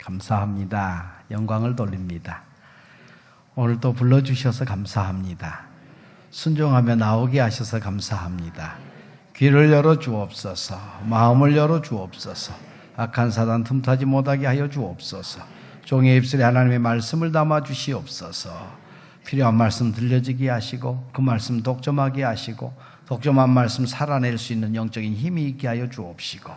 감사합니다. 영광을 돌립니다. 오늘 또 불러주셔서 감사합니다. 순종하며 나오게 하셔서 감사합니다. 귀를 열어 주옵소서. 마음을 열어 주옵소서. 악한 사단 틈타지 못하게 하여 주옵소서. 종의 입술에 하나님의 말씀을 담아 주시옵소서. 필요한 말씀 들려지게 하시고 그 말씀 독점하게 하시고 독점한 말씀 살아낼 수 있는 영적인 힘이 있게 하여 주옵시고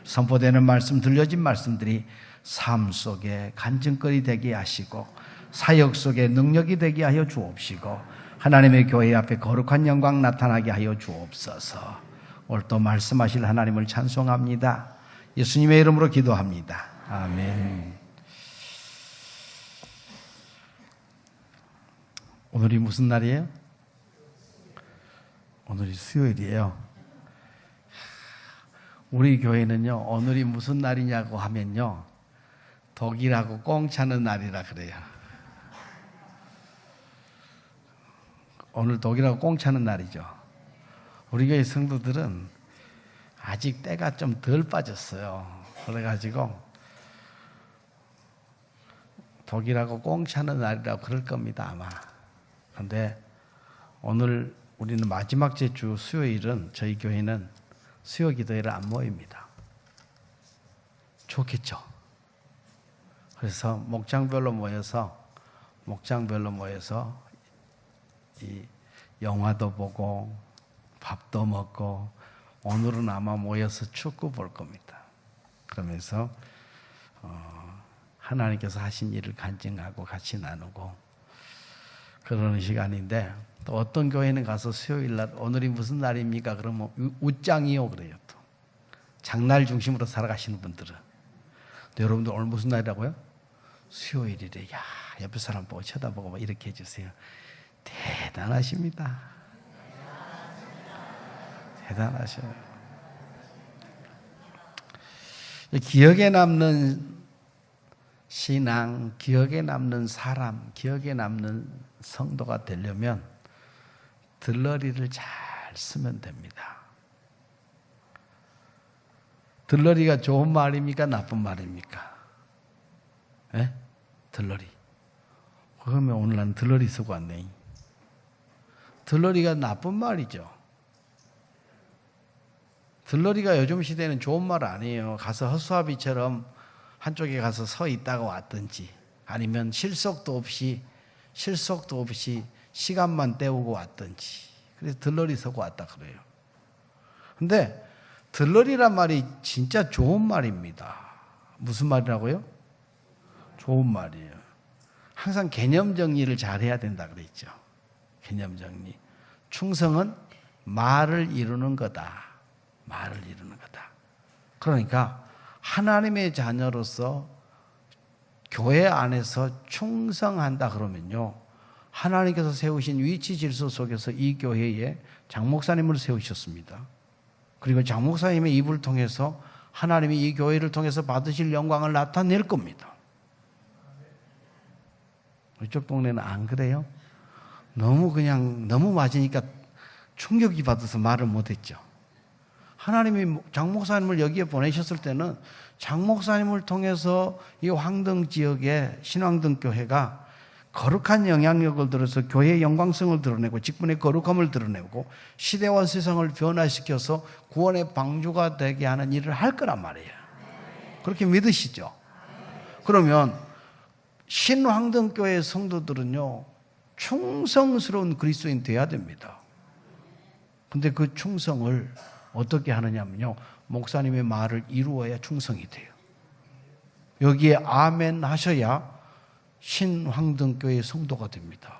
선포되는 말씀, 들려진 말씀들이 삶 속에 간증거리 되게 하시고 사역 속에 능력이 되게 하여 주옵시고 하나님의 교회 앞에 거룩한 영광 나타나게 하여 주옵소서. 오늘 또 말씀하실 하나님을 찬송합니다. 예수님의 이름으로 기도합니다. 아멘. 오늘이 무슨 날이에요? 오늘이 수요일이에요. 우리 교회는요, 오늘이 무슨 날이냐고 하면요, 독일하고 꽁 차는 날이라 그래요. 오늘 독일하고 꽁 차는 날이죠. 우리 교회 성도들은 아직 때가 좀 덜 빠졌어요. 그래가지고 독일하고 꽁 차는 날이라고 그럴 겁니다, 아마. 그런데 오늘 우리는 마지막 주 수요일은 저희 교회는 수요 기도회를 안 모입니다. 좋겠죠? 그래서 목장별로 모여서 이 영화도 보고 밥도 먹고 오늘은 아마 모여서 축구 볼 겁니다. 그러면서 하나님께서 하신 일을 간증하고 같이 나누고 그러는 시간인데 또 어떤 교회는 가서 수요일날 오늘이 무슨 날입니까? 그러면 웃장이요 그래요. 또 장날 중심으로 살아가시는 분들은 또 여러분들 오늘 무슨 날이라고요? 수요일이래. 야, 옆에 사람 보고 쳐다보고 막 이렇게 해주세요. 대단하십니다. 대단하셔요. 기억에 남는 신앙, 기억에 남는 사람, 기억에 남는 성도가 되려면 들러리를 잘 쓰면 됩니다. 들러리가 좋은 말입니까? 나쁜 말입니까? 예? 들러리. 그러면 오늘 난 들러리 쓰고 왔네. 들러리가 나쁜 말이죠. 들러리가 요즘 시대는 좋은 말 아니에요. 가서 허수아비처럼 한쪽에 가서 서 있다가 왔든지 아니면 실속도 없이 시간만 때우고 왔든지 그래서 들러리 서고 왔다 그래요. 근데 들러리란 말이 진짜 좋은 말입니다. 무슨 말이라고요? 좋은 말이에요. 항상 개념 정리를 잘 해야 된다 그랬죠. 개념 정리. 충성은 말을 이루는 거다. 말을 이루는 거다. 그러니까 하나님의 자녀로서 교회 안에서 충성한다 그러면요, 하나님께서 세우신 위치 질서 속에서 이 교회에 장 목사님을 세우셨습니다. 그리고 장 목사님의 입을 통해서 하나님이 이 교회를 통해서 받으실 영광을 나타낼 겁니다. 이쪽 동네는 안 그래요? 너무 맞으니까 충격이 받아서 말을 못했죠. 하나님이 장 목사님을 여기에 보내셨을 때는 장 목사님을 통해서 이 황등 지역의 신황등 교회가 거룩한 영향력을 들어서 교회의 영광성을 드러내고 직분의 거룩함을 드러내고 시대와 세상을 변화시켜서 구원의 방주가 되게 하는 일을 할 거란 말이에요. 그렇게 믿으시죠? 그러면 신황등교회 성도들은요, 충성스러운 그리스도인 되어야 됩니다. 근데 그 충성을 어떻게 하느냐면요, 목사님의 말을 이루어야 충성이 돼요. 여기에 아멘 하셔야 신황등교회 성도가 됩니다.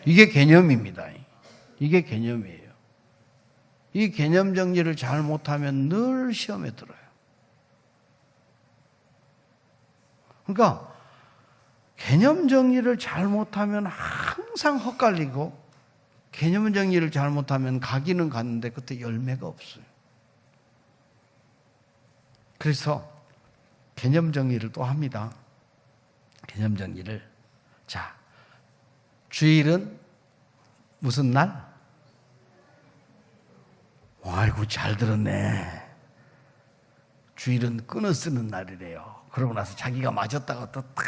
이게 개념입니다. 이게 개념이에요. 이 개념 정리를 잘 못하면 늘 시험에 들어요. 그러니까 개념 정리를 잘 못하면 항상 헛갈리고 개념 정리를 잘 못하면 가기는 갔는데 그때 열매가 없어요. 그래서 개념 정리를 또 합니다. 개념 정리를. 자, 주일은 무슨 날? 아이고 잘 들었네. 주일은 끊어 쓰는 날이래요. 그러고 나서 자기가 맞았다가 또 탁.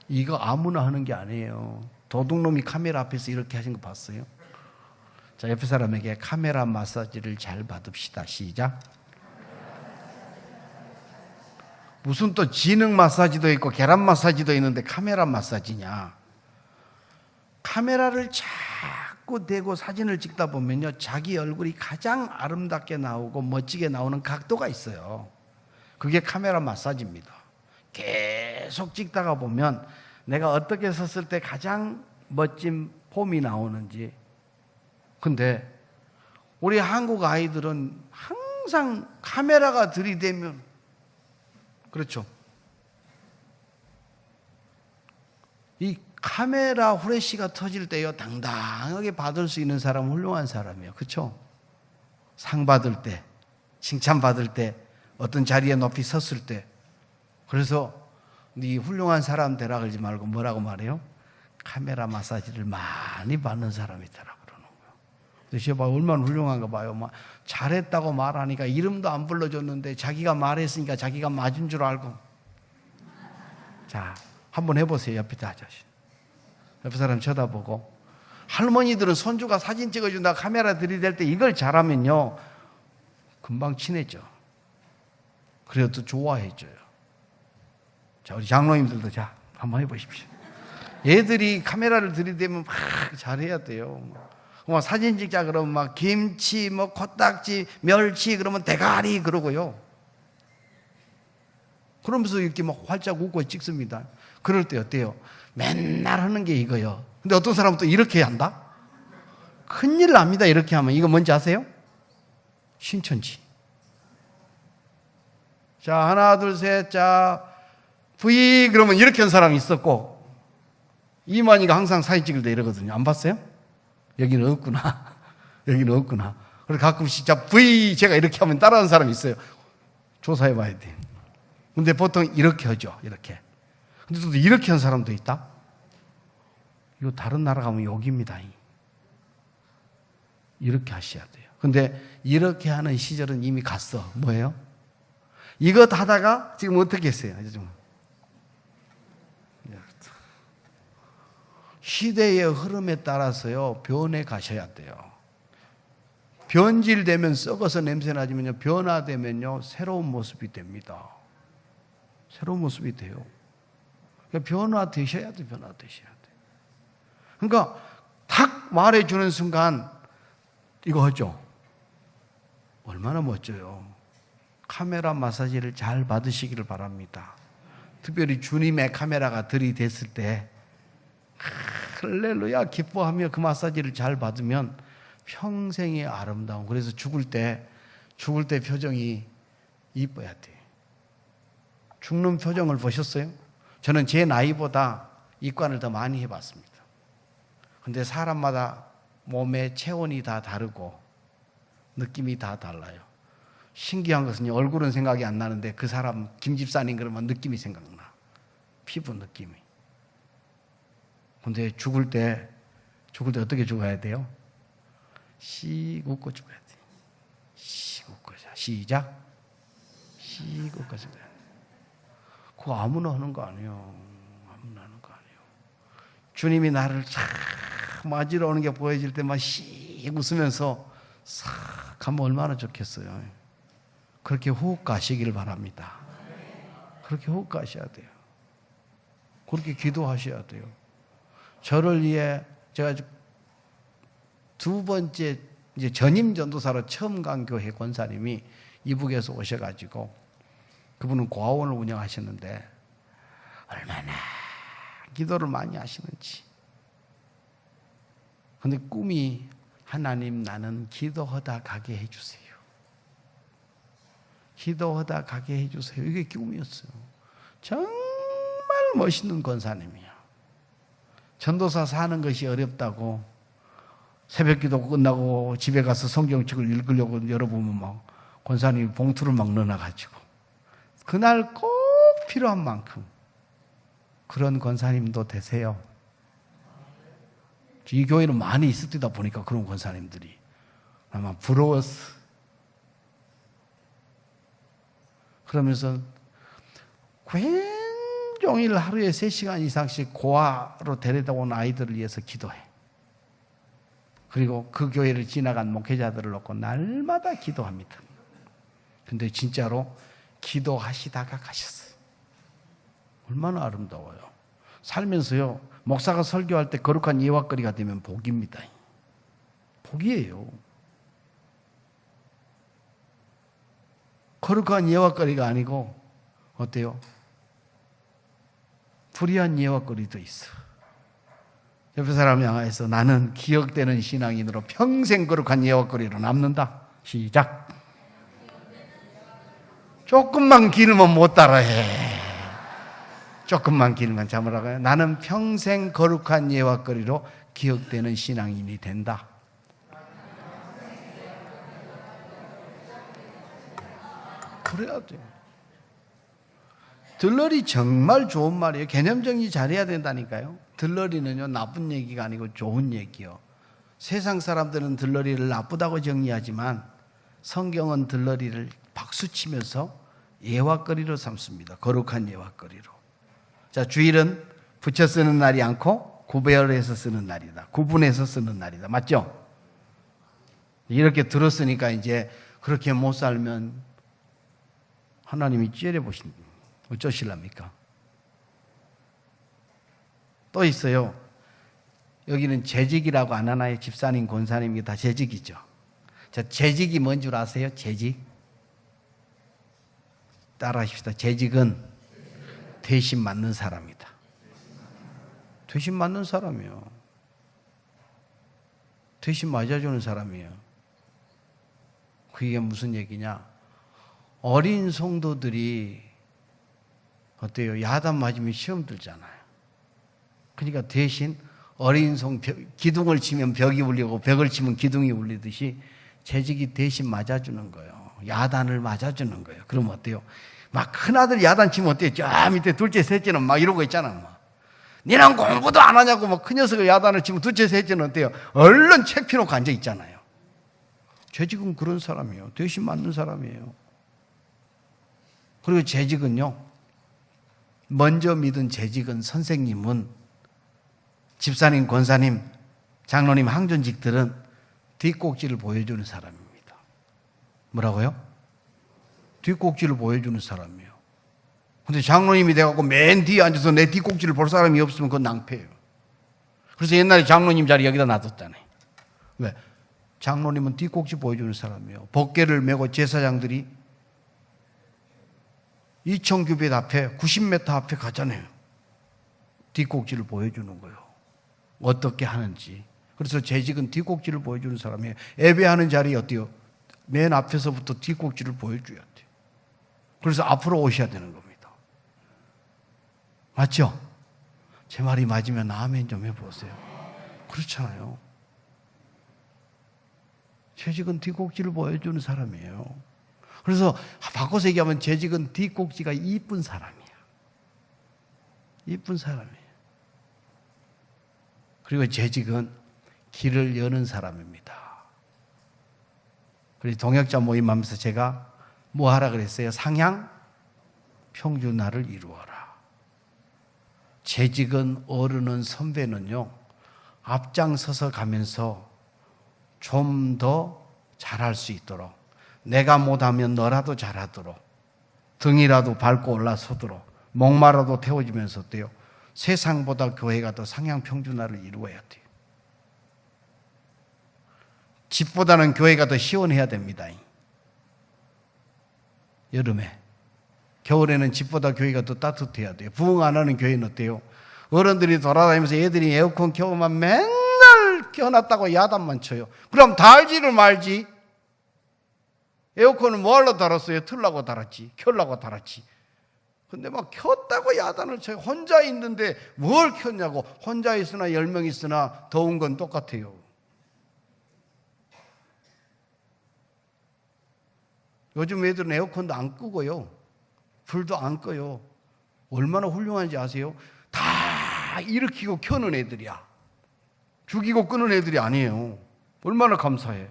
이거 아무나 하는 게 아니에요. 도둑놈이 카메라 앞에서 이렇게 하신 거 봤어요? 자, 옆에 사람에게 카메라 마사지를 잘 받읍시다. 시작. 무슨 또 지능 마사지도 있고 계란 마사지도 있는데 카메라 마사지냐? 카메라를 자꾸 대고 사진을 찍다 보면요, 자기 얼굴이 가장 아름답게 나오고 멋지게 나오는 각도가 있어요. 그게 카메라 마사지입니다. 계속 찍다가 보면 내가 어떻게 섰을 때 가장 멋진 폼이 나오는지. 근데 우리 한국 아이들은 항상 카메라가 들이대면, 그렇죠, 이 카메라 후레쉬가 터질 때요, 당당하게 받을 수 있는 사람은 훌륭한 사람이에요. 그렇죠? 상 받을 때, 칭찬 받을 때, 어떤 자리에 높이 섰을 때. 그래서 네 훌륭한 사람 되라 그러지 말고 뭐라고 말해요? 카메라 마사지를 많이 받는 사람이더라 그러는 거예요. 그래서 봐, 얼마나 훌륭한가 봐요. 막 잘했다고 말하니까 이름도 안 불러줬는데 자기가 말했으니까 자기가 맞은 줄 알고. 자, 한번 해보세요. 옆에 아저씨, 옆에 사람 쳐다보고. 할머니들은 손주가 사진 찍어준다 카메라 들이댈 때 이걸 잘하면요, 금방 친해져. 그래도 또 좋아해줘요. 자, 우리 장로님들도 자, 한번 해보십시오. 얘들이 카메라를 들이대면 막 잘해야 돼요. 뭐 사진 찍자 그러면 막 김치, 뭐 코딱지, 멸치 그러면 대가리 그러고요. 그러면서 이렇게 막 활짝 웃고 찍습니다. 그럴 때 어때요? 맨날 하는 게 이거요. 근데 어떤 사람은 또 이렇게 한다? 큰일 납니다. 이렇게 하면. 이거 뭔지 아세요? 신천지. 자, 하나, 둘, 셋, 자, V 그러면 이렇게 한 사람이 있었고, 이만희가 항상 사진 찍을 때 이러거든요. 안 봤어요? 여기는 없구나. 여기는 없구나. 그래서 가끔씩 자, V 제가 이렇게 하면 따라하는 사람이 있어요. 조사해 봐야 돼. 근데 보통 이렇게 하죠. 이렇게. 근데 또 이렇게 한 사람도 있다? 이거 다른 나라 가면 욕입니다. 이렇게 하셔야 돼요. 근데 이렇게 하는 시절은 이미 갔어. 뭐예요? 이거 하다가 지금 어떻게 했어요? 시대의 흐름에 따라서요, 변해 가셔야 돼요. 변질되면 썩어서 냄새 나지만요, 변화되면요, 새로운 모습이 됩니다. 새로운 모습이 돼요. 그러니까 변화되셔야 돼요. 변화되셔야 돼요. 그러니까 탁 말해주는 순간 이거 하죠. 얼마나 멋져요. 카메라 마사지를 잘 받으시기를 바랍니다. 특별히 주님의 카메라가 들이댔을 때 할렐루야 기뻐하며 그 마사지를 잘 받으면 평생의 아름다움. 그래서 죽을 때 표정이 이뻐야 돼. 죽는 표정을 보셨어요? 저는 제 나이보다 입관을 더 많이 해봤습니다. 근데 사람마다 몸의 체온이 다 다르고 느낌이 다 달라요. 신기한 것은요, 얼굴은 생각이 안 나는데 그 사람 김집사님 그러면 느낌이 생각나. 피부 느낌이. 근데 죽을 때 어떻게 죽어야 돼요? 씩 웃고 죽어야 돼요. 씩 웃고. 시작. 씩 웃고 죽어야 돼요. 그거 아무나 하는 거 아니에요. 아무나 하는 거 아니에요. 주님이 나를 참 맞으러 오는 게 보여질 때만 씩 웃으면서 싹 가면 얼마나 좋겠어요. 그렇게 호흡 가시기를 바랍니다. 그렇게 호흡 가셔야 돼요. 그렇게 기도하셔야 돼요. 저를 위해 제가 두 번째 이제 전임 전도사로 처음 간 교회 권사님이 이북에서 오셔가지고 그분은 고아원을 운영하셨는데 얼마나 기도를 많이 하시는지. 근데 꿈이 하나님 나는 기도하다 가게 해주세요. 기도하다 가게 해주세요. 이게 꿈이었어요. 정말 멋있는 권사님이야. 전도사 사는 것이 어렵다고 새벽 기도 끝나고 집에 가서 성경책을 읽으려고 열어보면 막 권사님이 봉투를 막 넣어놔가지고 그날 꼭 필요한 만큼 그런 권사님도 되세요. 이 교회는 많이 있을 때다 보니까 그런 권사님들이 아마 부러웠어. 그러면서 종일 하루에 3시간 이상씩 고아로 데려다 온 아이들을 위해서 기도해. 그리고 그 교회를 지나간 목회자들을 놓고 날마다 기도합니다. 근데 진짜로 기도하시다가 가셨어요. 얼마나 아름다워요. 살면서요, 목사가 설교할 때 거룩한 예화거리가 되면 복입니다. 복이에요. 거룩한 예화거리가 아니고 어때요? 불의한 예화거리도 있어. 옆에 사람 향해서 나는 기억되는 신앙인으로 평생 거룩한 예화거리로 남는다. 시작. 조금만 길으면 못 따라해. 조금만 길면 잠으라고요. 나는 평생 거룩한 예화거리로 기억되는 신앙인이 된다. 그래야 돼요. 들러리 정말 좋은 말이에요. 개념 정리 잘해야 된다니까요. 들러리는요, 나쁜 얘기가 아니고 좋은 얘기요. 세상 사람들은 들러리를 나쁘다고 정리하지만 성경은 들러리를 박수치면서 예화거리로 삼습니다. 거룩한 예화거리로. 자, 주일은 붙여 쓰는 날이 않고 구별해서 쓰는 날이다. 구분해서 쓰는 날이다. 맞죠? 이렇게 들었으니까 이제 그렇게 못 살면 하나님이 찌려보신다. 어쩌실랍니까? 또 있어요. 여기는 재직이라고 안 하나요? 집사님, 권사님이 다 재직이죠. 자, 재직이 뭔 줄 아세요? 재직? 따라 하십시다. 재직은 대신 맞는 사람이다. 대신 맞는 사람이에요. 대신 맞아주는 사람이에요. 그게 무슨 얘기냐? 어린 성도들이 어때요? 야단 맞으면 시험 들잖아요. 그러니까 대신 어린 기둥을 치면 벽이 울리고 벽을 치면 기둥이 울리듯이 재직이 대신 맞아주는 거예요. 야단을 맞아주는 거예요. 그럼 어때요? 막 큰아들 야단 치면 어때요? 저 밑에 둘째, 셋째는 막 이러고 있잖아. 막. 니는 공부도 안 하냐고 막 큰 녀석을 야단을 치면 둘째, 셋째는 어때요? 얼른 책 펴놓고 앉아 있잖아요. 재직은 그런 사람이에요. 대신 맞는 사람이에요. 그리고 재직은요, 먼저 믿은 재직은 선생님은 집사님, 권사님, 장로님, 항존직들은 뒷꼭지를 보여주는 사람입니다. 뭐라고요? 뒷꼭지를 보여주는 사람이에요. 근데 장로님이 돼갖고 맨 뒤에 앉아서 내 뒷꼭지를 볼 사람이 없으면 그건 낭패예요. 그래서 옛날에 장로님 자리 여기다 놔뒀잖아요. 왜? 장로님은 뒷꼭지 보여주는 사람이에요. 법궤를 메고 제사장들이 2,000규빗 앞에 90m 앞에 가잖아요. 뒷꼭지를 보여주는 거예요. 어떻게 하는지. 그래서 재직은 뒷꼭지를 보여주는 사람이에요. 예배하는 자리에 어때요? 맨 앞에서부터 뒷꼭지를 보여줘야 돼요. 그래서 앞으로 오셔야 되는 겁니다. 맞죠? 제 말이 맞으면 아멘 좀 해보세요. 그렇잖아요. 재직은 뒷꼭지를 보여주는 사람이에요. 그래서 바꿔서 얘기하면 재직은 뒷꼭지가 이쁜 사람이야. 이쁜 사람이에요. 그리고 재직은 길을 여는 사람입니다. 그리고 동역자 모임하면서 제가 뭐 하라 그랬어요? 상향 평준화를 이루어라. 재직은 어른은 선배는요, 앞장서서 가면서 좀 더 잘할 수 있도록, 내가 못하면 너라도 잘하도록, 등이라도 밟고 올라서도록, 목마라도 태워주면서 어때요? 세상보다 교회가 더 상향 평준화를 이루어야 돼요. 집보다는 교회가 더 시원해야 됩니다. 여름에. 겨울에는 집보다 교회가 더 따뜻해야 돼요. 부흥 안 하는 교회는 어때요? 어른들이 돌아다니면서 애들이 에어컨 켜고만 맨날 켜놨다고 야단만 쳐요. 그럼 달지를 말지. 에어컨은 뭐하러 달았어요? 틀라고 달았지. 켜려고 달았지. 근데 막 켰다고 야단을 쳐요. 혼자 있는데 뭘 켰냐고. 혼자 있으나 10명 있으나 더운 건 똑같아요. 요즘 애들은 에어컨도 안 끄고요. 불도 안 꺼요. 얼마나 훌륭한지 아세요? 다 일으키고 켜는 애들이야. 죽이고 끄는 애들이 아니에요. 얼마나 감사해.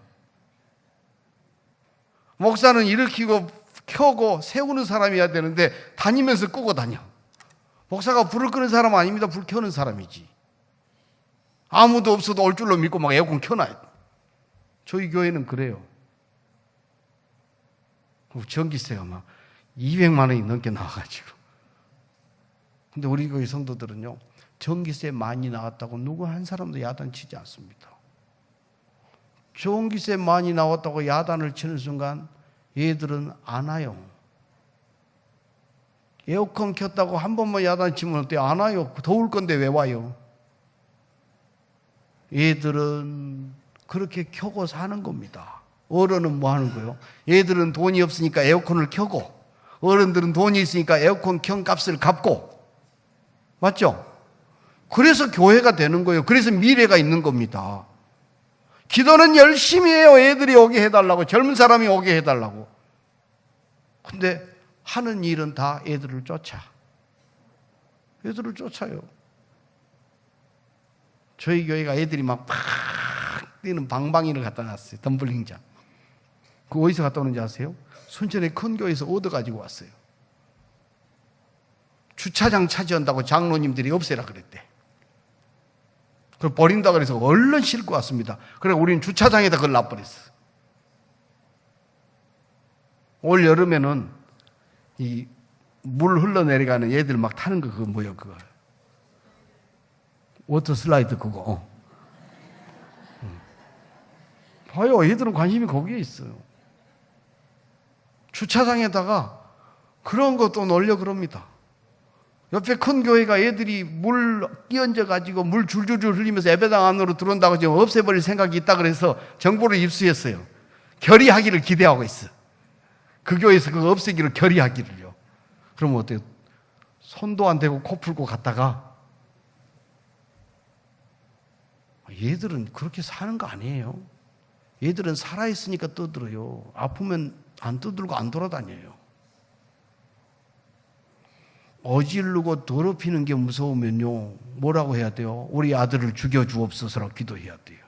목사는 일으키고 켜고 세우는 사람이어야 되는데 다니면서 끄고 다녀. 목사가 불을 끄는 사람 아닙니다. 불 켜는 사람이지. 아무도 없어도 올 줄로 믿고 막 에어컨 켜놔요. 저희 교회는 그래요. 전기세가 막 200만 원이 넘게 나와가지고. 근데 우리 교회 성도들은요, 전기세 많이 나왔다고 누구 한 사람도 야단치지 않습니다. 전기세 많이 나왔다고 야단을 치는 순간 얘들은 안 와요. 에어컨 켰다고 한 번만 야단 치면 어때요? 안 와요. 더울 건데 왜 와요? 얘들은 그렇게 켜고 사는 겁니다. 어른은 뭐 하는 거예요? 얘들은 돈이 없으니까 에어컨을 켜고, 어른들은 돈이 있으니까 에어컨 켠 값을 갚고. 맞죠? 그래서 교회가 되는 거예요. 그래서 미래가 있는 겁니다. 기도는 열심히 해요. 애들이 오게 해달라고, 젊은 사람이 오게 해달라고. 근데 하는 일은 다 애들을 쫓아. 애들을 쫓아요. 저희 교회가 애들이 막 뛰는 방방이를 갖다 놨어요. 덤블링장. 그거 어디서 갖다 오는지 아세요? 순천의 큰 교회에서 얻어가지고 왔어요. 주차장 차지한다고 장로님들이 없애라 그랬대. 그걸 버린다 그래서 얼른 싣고 왔습니다. 그래 우리는 주차장에다 그걸 놔버렸어. 올 여름에는 이 물 흘러내려가는 얘들 막 타는 거 그거 뭐야 그거. 워터 슬라이드 그거. 봐요. 얘들은 관심이 거기에 있어요. 주차장에다가 그런 것도 놀려 그럽니다. 옆에 큰 교회가 애들이 물 끼얹어 가지고 물 줄줄줄 흘리면서 예배당 안으로 들어온다고 지금 없애버릴 생각이 있다 그래서 정보를 입수했어요. 결의하기를 기대하고 있어. 그 교회에서 그거 없애기를 결의하기를요. 그러면 어때요? 손도 안 대고 코 풀고 갔다가 얘들은 그렇게 사는 거 아니에요. 얘들은 살아있으니까 떠들어요. 아프면 안 떠들고 안 돌아다녀요. 어질르고 더럽히는 게 무서우면요, 뭐라고 해야 돼요? 우리 아들을 죽여주옵소서라고 기도해야 돼요.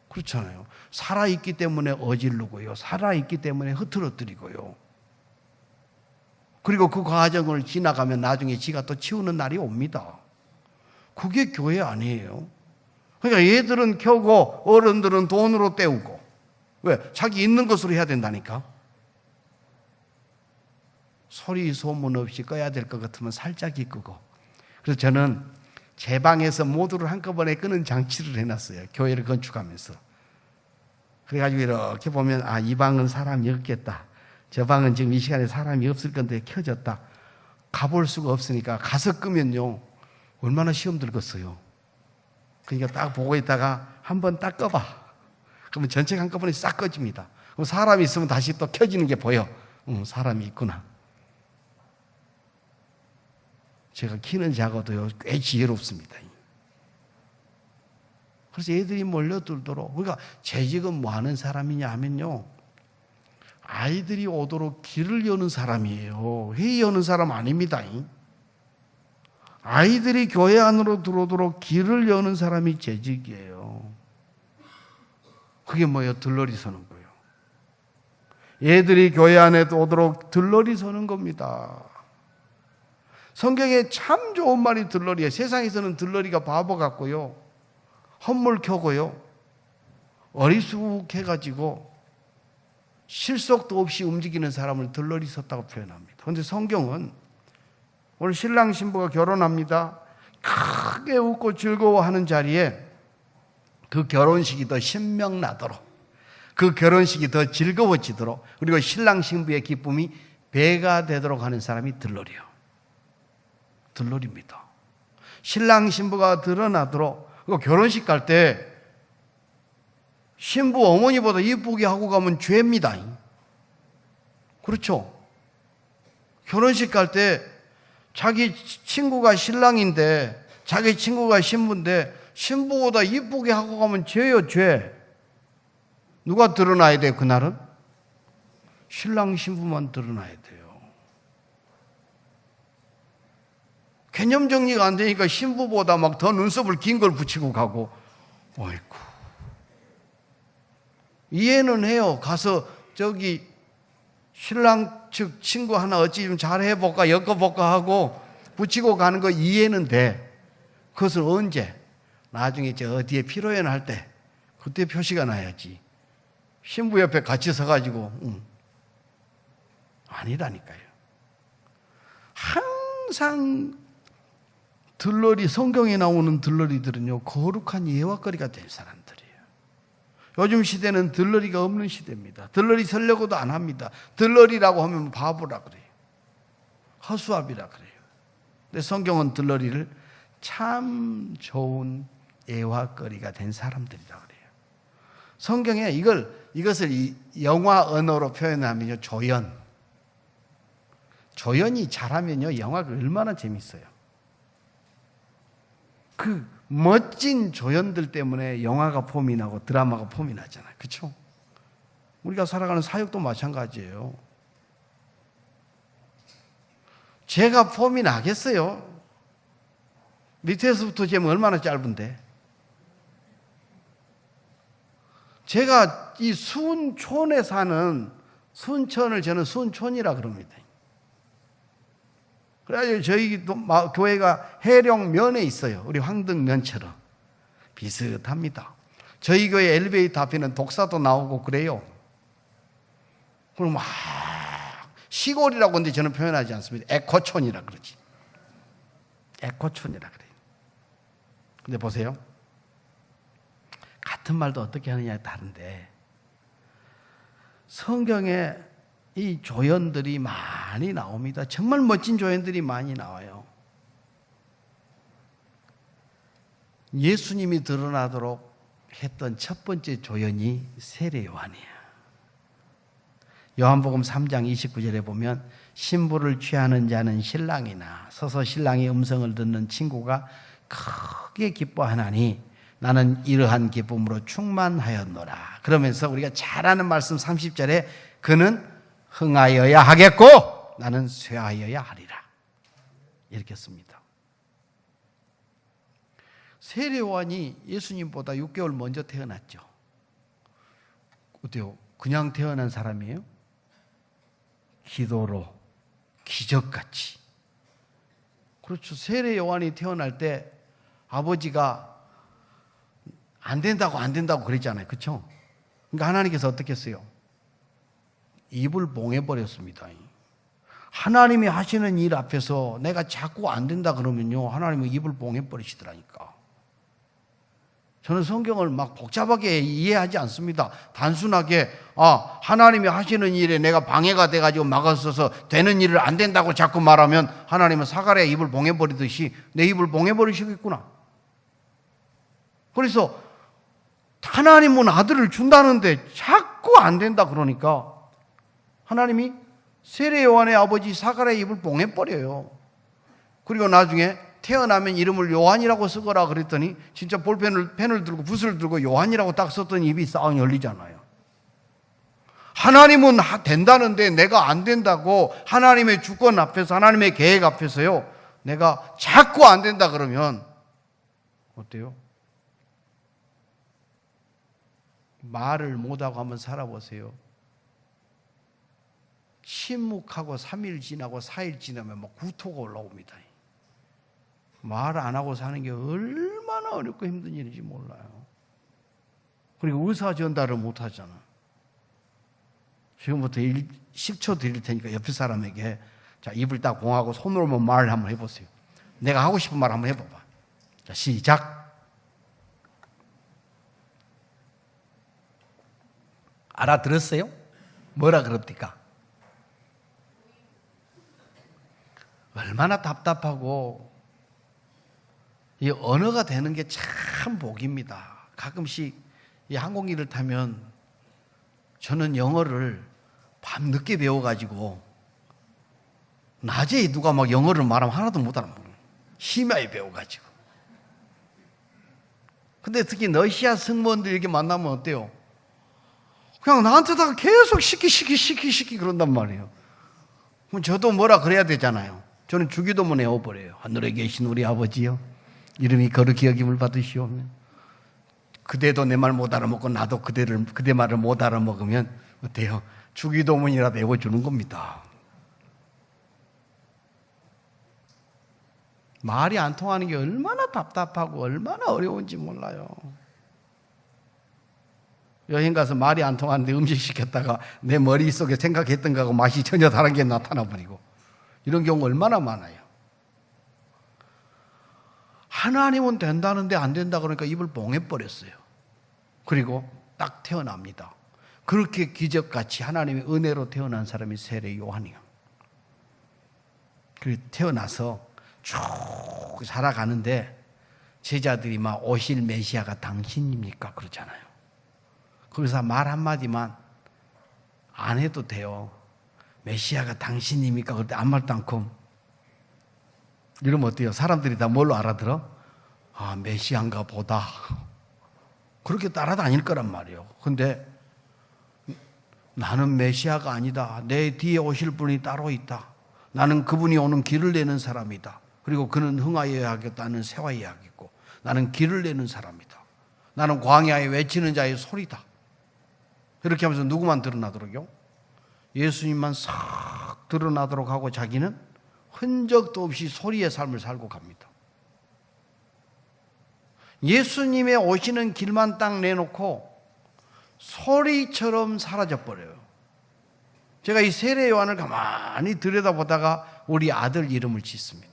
그렇잖아요. 살아있기 때문에 어질르고요, 살아있기 때문에 흐트러뜨리고요. 그리고 그 과정을 지나가면 나중에 지가 또 치우는 날이 옵니다. 그게 교회 아니에요. 그러니까 얘들은 켜고 어른들은 돈으로 때우고. 왜? 자기 있는 것으로 해야 된다니까. 소리 소문 없이 꺼야 될 것 같으면 살짝이 끄고. 그래서 저는 제 방에서 모두를 한꺼번에 끄는 장치를 해놨어요. 교회를 건축하면서. 그래가지고 이렇게 보면 아, 이 방은 사람이 없겠다. 저 방은 지금 이 시간에 사람이 없을 건데 켜졌다. 가볼 수가 없으니까 가서 끄면요, 얼마나 시험 들겠어요. 그러니까 딱 보고 있다가 한번 딱 꺼봐. 그러면 전체가 한꺼번에 싹 꺼집니다. 그럼 사람이 있으면 다시 또 켜지는 게 보여. 사람이 있구나. 제가 키는 작아도요, 꽤 지혜롭습니다. 그래서 애들이 몰려들도록. 그러니까 재직은 뭐 하는 사람이냐 하면요, 아이들이 오도록 길을 여는 사람이에요. 회의 여는 사람 아닙니다. 아이들이 교회 안으로 들어오도록 길을 여는 사람이 재직이에요. 그게 뭐예요? 들러리 서는 거예요. 얘들이 교회 안에 오도록 들러리 서는 겁니다. 성경에 참 좋은 말이 들러리예요. 세상에서는 들러리가 바보 같고요, 헛물 켜고요, 어리숙해가지고 실속도 없이 움직이는 사람을 들러리 섰다고 표현합니다. 그런데 성경은 오늘 신랑 신부가 결혼합니다. 크게 웃고 즐거워하는 자리에 그 결혼식이 더 신명나도록, 그 결혼식이 더 즐거워지도록, 그리고 신랑 신부의 기쁨이 배가 되도록 하는 사람이 들러리요. 들러리입니다. 신랑 신부가 드러나도록. 그리고 결혼식 갈 때 신부 어머니보다 이쁘게 하고 가면 죄입니다. 그렇죠? 결혼식 갈 때 자기 친구가 신랑인데, 자기 친구가 신부인데 신부보다 이쁘게 하고 가면 죄요, 죄. 누가 드러나야 돼요, 그날은? 신랑 신부만 드러나야 돼요. 개념 정리가 안 되니까 신부보다 막 더 눈썹을 긴 걸 붙이고 가고. 어이구. 이해는 해요. 가서 저기 신랑 측 친구 하나 어찌 좀 잘해볼까 엮어볼까 하고 붙이고 가는 거 이해는 돼. 그것은 언제? 나중에 저 어디에 피로연 할 때 그때 표시가 나야지. 신부 옆에 같이 서가지고 아니라니까요. 항상 들러리, 성경에 나오는 들러리들은요 거룩한 예화거리가 될 사람들이에요. 요즘 시대는 들러리가 없는 시대입니다. 들러리 서려고도 안 합니다. 들러리라고 하면 바보라 그래요. 허수아비라 그래요. 근데 성경은 들러리를 참 좋은 예화거리가 된 사람들이라 그래요. 성경에 이것을 영화 언어로 표현하면요 조연. 조연이 잘하면요 영화가 얼마나 재밌어요. 그 멋진 조연들 때문에 영화가 폼이 나고 드라마가 폼이 나잖아요. 그렇죠? 우리가 살아가는 사역도 마찬가지예요. 제가 폼이 나겠어요? 밑에서부터 재면 얼마나 짧은데. 제가 이 순촌에 사는 순천을 저는 순촌이라 그럽니다. 그래가지고 저희 교회가 해령면에 있어요. 우리 황등면처럼. 비슷합니다. 저희 교회 엘리베이터 앞에는 독사도 나오고 그래요. 그럼 막 시골이라고 근데 저는 표현하지 않습니다. 에코촌이라 그러지. 에코촌이라 그래요. 근데 보세요. 같은 말도 어떻게 하느냐에 다른데 성경에 이 조연들이 많이 나옵니다. 정말 멋진 조연들이 많이 나와요. 예수님이 드러나도록 했던 첫 번째 조연이 세례 요한이에요. 요한복음 3장 29절에 보면 신부를 취하는 자는 신랑이나 서서 신랑의 음성을 듣는 친구가 크게 기뻐하나니 나는 이러한 기쁨으로 충만하였노라. 그러면서 우리가 잘 아는 말씀 30절에 그는 흥하여야 하겠고 나는 쇠하여야 하리라. 이렇게 씁니다. 세례 요한이 예수님보다 6개월 먼저 태어났죠. 어때요? 그냥 태어난 사람이에요? 기도로 기적같이. 그렇죠. 세례 요한이 태어날 때 아버지가 안 된다고 그랬잖아요. 그렇죠? 그러니까 하나님께서 어떻게 했어요? 입을 봉해버렸습니다. 하나님이 하시는 일 앞에서 내가 자꾸 안 된다 그러면요 하나님은 입을 봉해버리시더라니까. 저는 성경을 막 복잡하게 이해하지 않습니다. 단순하게 하나님이 하시는 일에 내가 방해가 돼가지고 막아서서 되는 일을 안 된다고 자꾸 말하면 하나님은 사가랴의 입을 봉해버리듯이 내 입을 봉해버리시겠구나. 그래서 하나님은 아들을 준다는데 자꾸 안 된다 그러니까 하나님이 세례 요한의 아버지 사가랴의 입을 봉해버려요. 그리고 나중에 태어나면 이름을 요한이라고 쓰거라 그랬더니 진짜 펜을 들고 붓을 들고 요한이라고 딱 썼더니 입이 싹 열리잖아요. 하나님은 된다는데 내가 안 된다고 하나님의 주권 앞에서 하나님의 계획 앞에서요 내가 자꾸 안 된다 그러면 어때요? 말을 못하고 한번 살아보세요. 침묵하고 3일 지나고 4일 지나면 막 구토가 올라옵니다. 말 안 하고 사는 게 얼마나 어렵고 힘든 일인지 몰라요. 그리고 의사 전달을 못 하잖아. 지금부터 10초 드릴 테니까 옆에 사람에게 자 입을 딱 공하고 손으로만 말을 한번 해보세요. 내가 하고 싶은 말 한번 해봐봐. 자 시작. 알아들었어요? 뭐라 그럽니까? 얼마나 답답하고 이 언어가 되는 게 참 복입니다. 가끔씩 이 항공기를 타면 저는 영어를 밤늦게 배워가지고 낮에 누가 막 영어를 말하면 하나도 못 알아먹어요. 심하게 배워가지고. 근데 특히 러시아 승무원들 이렇게 만나면 어때요? 그냥 나한테다가 계속 시키 그런단 말이에요. 그럼 저도 뭐라 그래야 되잖아요. 저는 주기도문 외워버려요. 하늘에 계신 우리 아버지요 이름이 거룩히 여김을 받으시오며 그대도 내 말 못 알아먹고 나도 그대 말을 못 알아먹으면 어때요? 주기도문이라도 외워주는 겁니다. 말이 안 통하는 게 얼마나 답답하고 얼마나 어려운지 몰라요. 여행 가서 말이 안 통하는데 음식 시켰다가 내 머릿속에 생각했던 거하고 맛이 전혀 다른 게 나타나 버리고 이런 경우 얼마나 많아요. 하나님은 된다는데 안 된다 그러니까 입을 뻥해버렸어요. 그리고 딱 태어납니다. 그렇게 기적같이 하나님의 은혜로 태어난 사람이 세례 요한이요. 그리고 태어나서 쭉 살아가는데 제자들이 막 오실 메시아가 당신입니까? 그러잖아요. 거기서 말 한마디만 안 해도 돼요. 메시아가 당신입니까? 그럴 때 아무 말도 않고 이러면 어때요? 사람들이 다 뭘로 알아들어? 아, 메시아인가 보다. 그렇게 따라다닐 거란 말이에요. 근데 나는 메시아가 아니다. 내 뒤에 오실 분이 따로 있다. 나는 그분이 오는 길을 내는 사람이다. 그리고 그는 흥하여야 하겠다. 나는 세워야 하겠고. 나는 길을 내는 사람이다. 나는 광야에 외치는 자의 소리다. 이렇게 하면서 누구만 드러나도록요? 예수님만 싹 드러나도록 하고 자기는 흔적도 없이 소리의 삶을 살고 갑니다. 예수님의 오시는 길만 딱 내놓고 소리처럼 사라져버려요. 제가 이 세례 요한을 가만히 들여다보다가 우리 아들 이름을 짓습니다.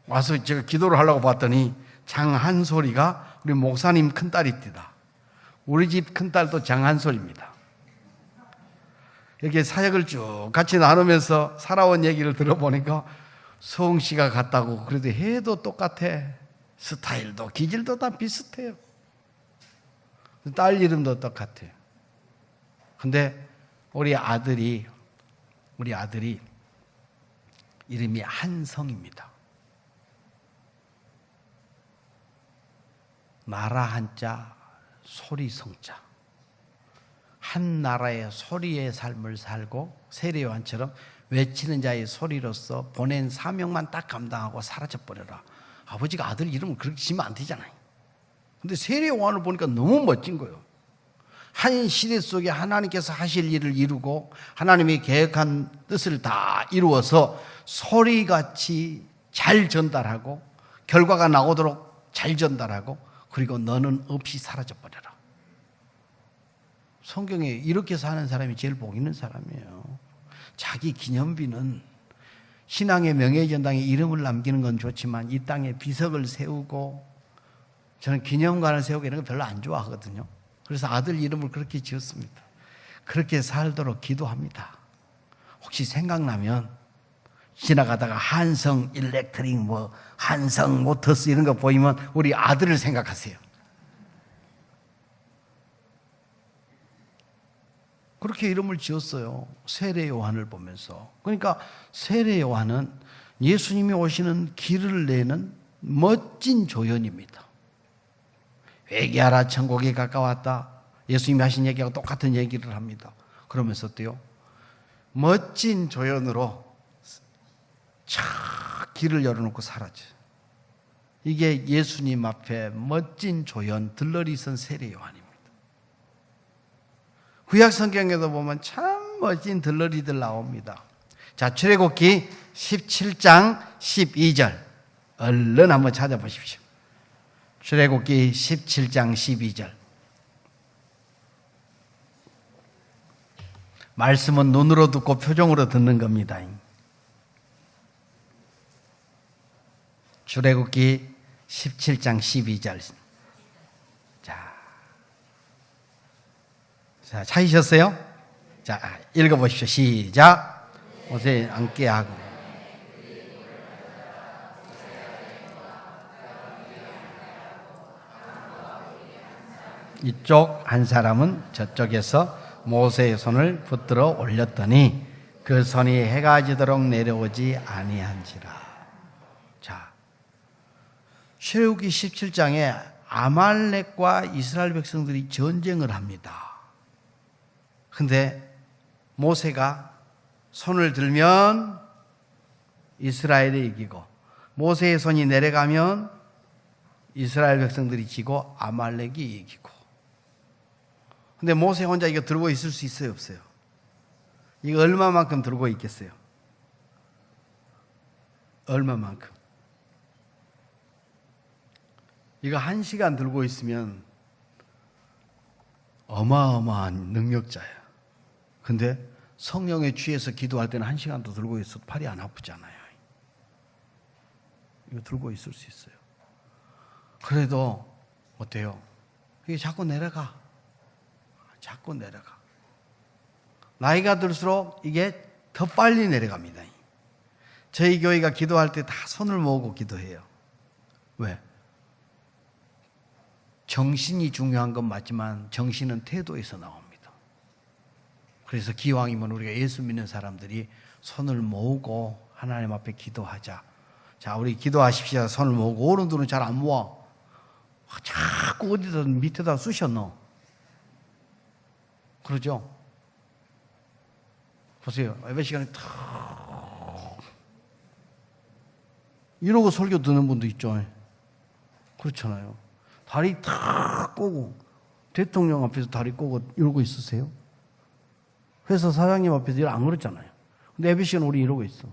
와서 제가 기도를 하려고 봤더니 장한솔이가 우리 목사님 큰딸이띠다. 우리 집 큰딸도 장한솔입니다. 이렇게 사역을 쭉 같이 나누면서 살아온 얘기를 들어보니까 성씨가 같다고 그래도 해도 똑같아. 스타일도 기질도 다 비슷해요. 딸 이름도 똑같아요. 근데 우리 아들이 이름이 한성입니다. 나라 한자, 소리 성자. 한 나라의 소리의 삶을 살고 세례 요한처럼 외치는 자의 소리로서 보낸 사명만 딱 감당하고 사라져버려라. 아버지가 아들 이름을 그렇게 지면 안 되잖아요. 근데 세례 요한을 보니까 너무 멋진 거예요. 한 시대 속에 하나님께서 하실 일을 이루고 하나님이 계획한 뜻을 다 이루어서 소리같이 잘 전달하고 결과가 나오도록 잘 전달하고 그리고 너는 없이 사라져버려라. 성경에 이렇게 사는 사람이 제일 복 있는 사람이에요. 자기 기념비는 신앙의 명예전당에 이름을 남기는 건 좋지만 이 땅에 비석을 세우고 저는 기념관을 세우고 이런 거 별로 안 좋아하거든요. 그래서 아들 이름을 그렇게 지었습니다. 그렇게 살도록 기도합니다. 혹시 생각나면 지나가다가 한성 일렉트릭 한성 모터스 이런 거 보이면 우리 아들을 생각하세요. 그렇게 이름을 지었어요. 세례 요한을 보면서. 그러니까 세례 요한은 예수님이 오시는 길을 내는 멋진 조연입니다. 회개하라 천국이 가까웠다. 예수님이 하신 얘기하고 똑같은 얘기를 합니다. 그러면서 어때요? 멋진 조연으로 촥 길을 열어놓고 사라져요. 이게 예수님 앞에 멋진 조연 들러리 선 세례 요한입니다. 구약 성경에도 보면 참 멋진 들러리들 나옵니다. 자, 출애굽기 17장 12절 얼른 한번 찾아보십시오. 출애굽기 17장 12절. 말씀은 눈으로 듣고 표정으로 듣는 겁니다. 출애굽기 17장 12절. 자, 찾으셨어요? 자, 읽어보십시오. 시작. 모세 앉게 하고. 이쪽 한 사람은 저쪽에서 모세의 손을 붙들어 올렸더니 그 손이 해가 지도록 내려오지 아니한지라. 자, 출애굽기 17장에 아말렉과 이스라엘 백성들이 전쟁을 합니다. 근데 모세가 손을 들면 이스라엘이 이기고 모세의 손이 내려가면 이스라엘 백성들이 지고 아말렉이 이기고 근데 모세 혼자 이거 들고 있을 수 있어요, 없어요? 이거 얼마만큼 들고 있겠어요? 얼마만큼? 이거 1시간 들고 있으면 어마어마한 능력자예요. 근데 성령에 취해서 기도할 때는 1시간도 들고 있어도 팔이 안 아프잖아요. 이거 들고 있을 수 있어요. 그래도 어때요? 이게 자꾸 내려가. 자꾸 내려가. 나이가 들수록 이게 더 빨리 내려갑니다. 저희 교회가 기도할 때 다 손을 모으고 기도해요. 왜? 정신이 중요한 건 맞지만 정신은 태도에서 나옵니다. 그래서 기왕이면 우리가 예수 믿는 사람들이 손을 모으고 하나님 앞에 기도하자. 자, 우리 기도하십시오. 손을 모으고. 오른손은 잘 안 모아. 자꾸 어디든 밑에다 쑤셔 넣어. 그러죠? 보세요. 예배 시간에 탁 이러고 설교 듣는 분도 있죠. 그렇잖아요. 다리 탁 꼬고 대통령 앞에서 다리 꼬고 이러고 있으세요? 회사 사장님 앞에서 이러 안 그랬잖아요. 근데 예배 시간 우리 이러고 있어.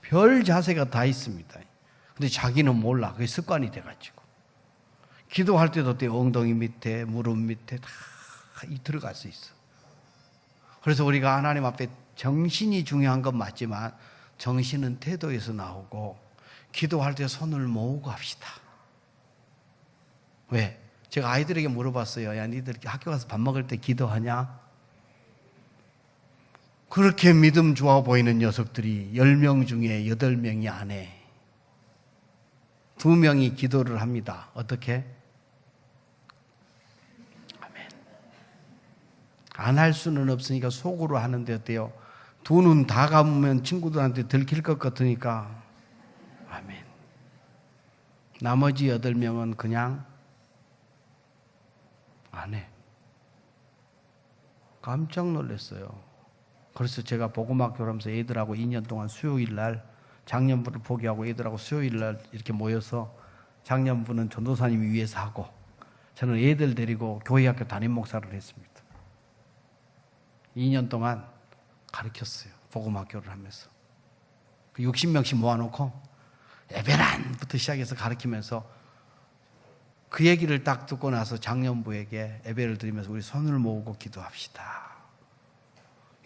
별 자세가 다 있습니다. 근데 자기는 몰라. 그게 습관이 돼가지고. 기도할 때도 때 엉덩이 밑에, 무릎 밑에 다 들어갈 수 있어. 그래서 우리가 하나님 앞에 정신이 중요한 건 맞지만 정신은 태도에서 나오고 기도할 때 손을 모으고 합시다. 왜? 제가 아이들에게 물어봤어요. 야, 니들 학교 가서 밥 먹을 때 기도하냐? 그렇게 믿음 좋아 보이는 녀석들이 10명 중에 8명이 안 해. 2명이 기도를 합니다. 어떻게? 아멘. 안 할 수는 없으니까 속으로 하는데 어때요? 2눈 다 감으면 친구들한테 들킬 것 같으니까 아멘. 나머지 8명은 그냥 안 해. 깜짝 놀랐어요. 그래서 제가 복음학교를 하면서 애들하고 2년 동안 수요일 날 작년부를 포기하고 애들하고 수요일 날 이렇게 모여서 작년부는 전도사님이 위해서 하고 저는 애들 데리고 교회학교 담임 목사를 했습니다. 2년 동안 가르쳤어요. 복음학교를 하면서 60명씩 모아놓고 에베란부터 시작해서 가르치면서 그 얘기를 딱 듣고 나서 작년부에게 예배를 드리면서 우리 손을 모으고 기도합시다.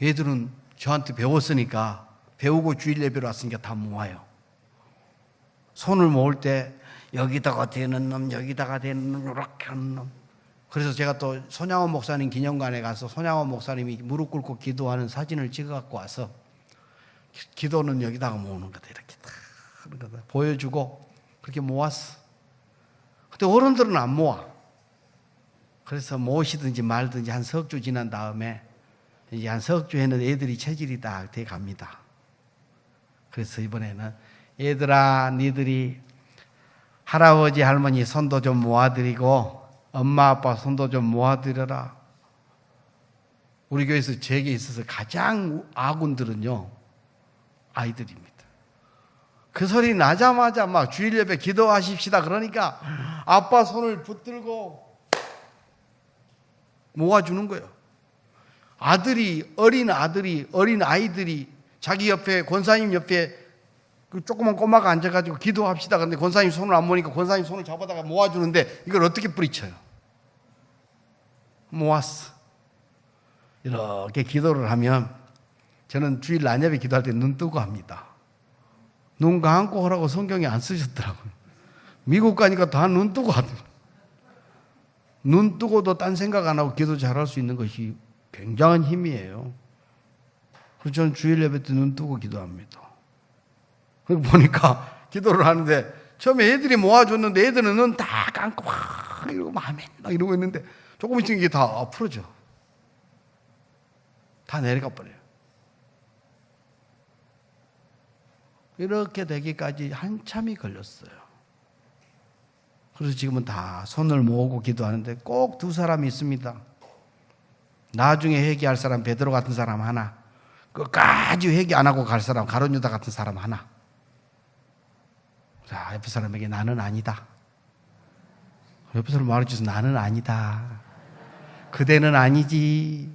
얘들은 저한테 배웠으니까 배우고 주일 예배로 왔으니까 다 모아요. 손을 모을 때 여기다가 대는 놈, 여기다가 대는 놈, 이렇게 하는 놈. 그래서 제가 또 손양원 목사님 기념관에 가서 손양원 목사님이 무릎 꿇고 기도하는 사진을 찍어 갖고 와서 기도는 여기다가 모으는 거다. 이렇게 다 하는 거다. 보여주고 그렇게 모았어. 근데 어른들은 안 모아. 그래서 모으시든지 말든지 한 석 주 지난 다음에 이제 한 석 주에는 애들이 체질이 딱 돼 갑니다. 그래서 이번에는 얘들아, 니들이 할아버지 할머니 손도 좀 모아드리고 엄마 아빠 손도 좀 모아드려라. 우리 교회에서 제게 있어서 가장 아군들은요 아이들입니다. 그 소리 나자마자 막 주일 예배 기도하십시다 그러니까 아빠 손을 붙들고 모아주는 거예요. 어린 아이들이 자기 옆에 권사님 옆에 그 조그만 꼬마가 앉아가지고 기도합시다. 그런데 권사님 손을 안 모으니까 권사님 손을 잡아다가 모아주는데 이걸 어떻게 뿌리쳐요? 모았어. 이렇게 기도를 하면 저는 주일 낮예배 기도할 때 눈 뜨고 합니다. 눈 감고 하라고 성경에 안 쓰셨더라고요. 미국 가니까 다 눈 뜨고 하더라고요. 눈 뜨고도 딴 생각 안 하고 기도 잘할 수 있는 것이 굉장한 힘이에요. 그래서 저는 주일 예배 때 눈 뜨고 기도합니다. 그리고 보니까 기도를 하는데 처음에 애들이 모아줬는데 애들은 눈 다 감고 막 이러고 아멘 막 이러고 있는데 조금 있으면 이게 다 풀어져. 다 내려가 버려요. 이렇게 되기까지 한참이 걸렸어요. 그래서 지금은 다 손을 모으고 기도하는데 꼭 2사람이 있습니다. 나중에 회개할 사람 베드로 같은 사람 하나, 끝까지 회개 안 하고 갈 사람 가룟 유다 같은 사람 하나. 자, 옆에 사람에게 나는 아니다. 옆에 사람 말해줘서 나는 아니다. 그대는 아니지.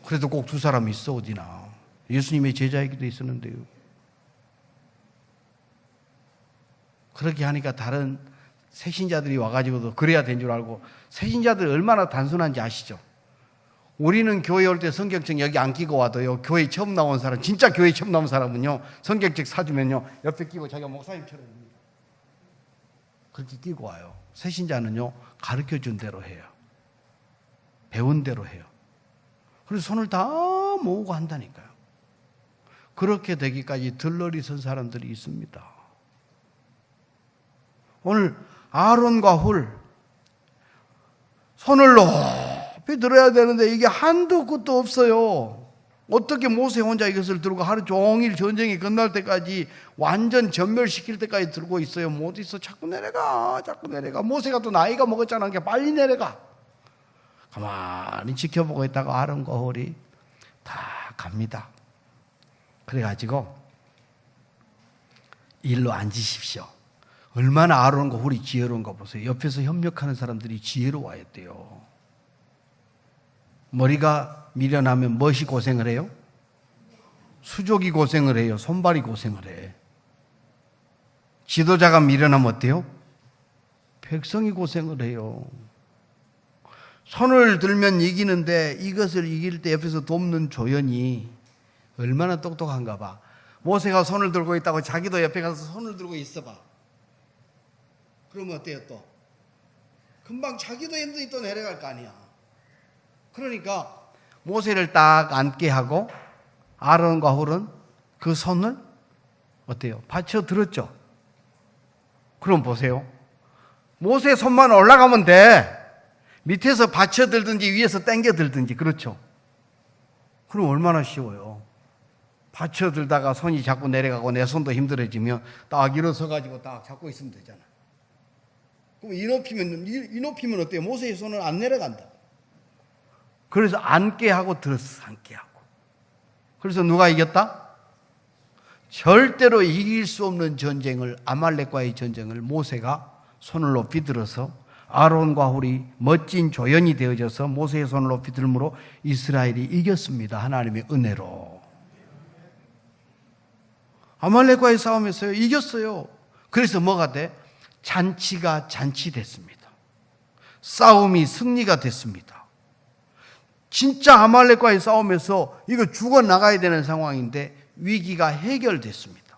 그래도 꼭 두 사람이 있어 어디나. 예수님의 제자이기도 있었는데요. 그렇게 하니까 다른 새신자들이 와가지고도 그래야 된 줄 알고, 새신자들이 얼마나 단순한지 아시죠? 우리는 교회 올 때 성경책 여기 안 끼고 와도요, 교회 처음 나온 사람, 진짜 교회 처음 나온 사람은요, 성경책 사주면요, 옆에 끼고 자기가 목사님처럼 그렇게 끼고 와요. 새신자는요, 가르쳐 준 대로 해요. 배운 대로 해요. 그래서 손을 다 모으고 한다니까요. 그렇게 되기까지 들러리 선 사람들이 있습니다. 오늘 아론과 훌, 손을 높이 들어야 되는데 이게 한도 끝도 없어요. 어떻게 모세 혼자 이것을 들고 하루 종일 전쟁이 끝날 때까지 완전 전멸시킬 때까지 들고 있어요. 못 있어. 자꾸 내려가. 자꾸 내려가. 모세가 또 나이가 먹었잖아. 그러니까 빨리 내려가. 가만히 지켜보고 있다가 아론과 훌이 다 갑니다. 그래가지고 일로 앉으십시오. 얼마나 아론과 훌이 지혜로운가 보세요. 옆에서 협력하는 사람들이 지혜로워야 돼요. 머리가 미련하면 무엇이 고생을 해요? 수족이 고생을 해요. 손발이 고생을 해. 지도자가 미련하면 어때요? 백성이 고생을 해요. 손을 들면 이기는데 이것을 이길 때 옆에서 돕는 조연이 얼마나 똑똑한가 봐. 모세가 손을 들고 있다고 자기도 옆에 가서 손을 들고 있어봐. 그러면 어때요 또? 금방 자기도 힘들이 또 내려갈 거 아니야. 그러니까 모세를 딱 앉게 하고 아론과 훌은 그 손을 어때요? 받쳐 들었죠? 그럼 보세요. 모세 손만 올라가면 돼. 밑에서 받쳐 들든지 위에서 당겨 들든지. 그렇죠? 그럼 얼마나 쉬워요. 받쳐 들다가 손이 자꾸 내려가고 내 손도 힘들어지면 딱 일어서 가지고 딱 잡고 있으면 되잖아. 그럼 이 높이면 어때요? 모세의 손은 안 내려간다. 그래서 앉게 하고 들었어. 앉게 하고. 그래서 누가 이겼다? 절대로 이길 수 없는 전쟁을, 아말렉과의 전쟁을 모세가 손을 높이 들어서 아론과 훌이 멋진 조연이 되어져서 모세의 손을 높이 들므로 이스라엘이 이겼습니다. 하나님의 은혜로. 아말렉과의 싸움에서요, 이겼어요. 그래서 뭐가 돼? 잔치가 잔치됐습니다. 싸움이 승리가 됐습니다. 진짜 아말렉과의 싸움에서 이거 죽어나가야 되는 상황인데 위기가 해결됐습니다.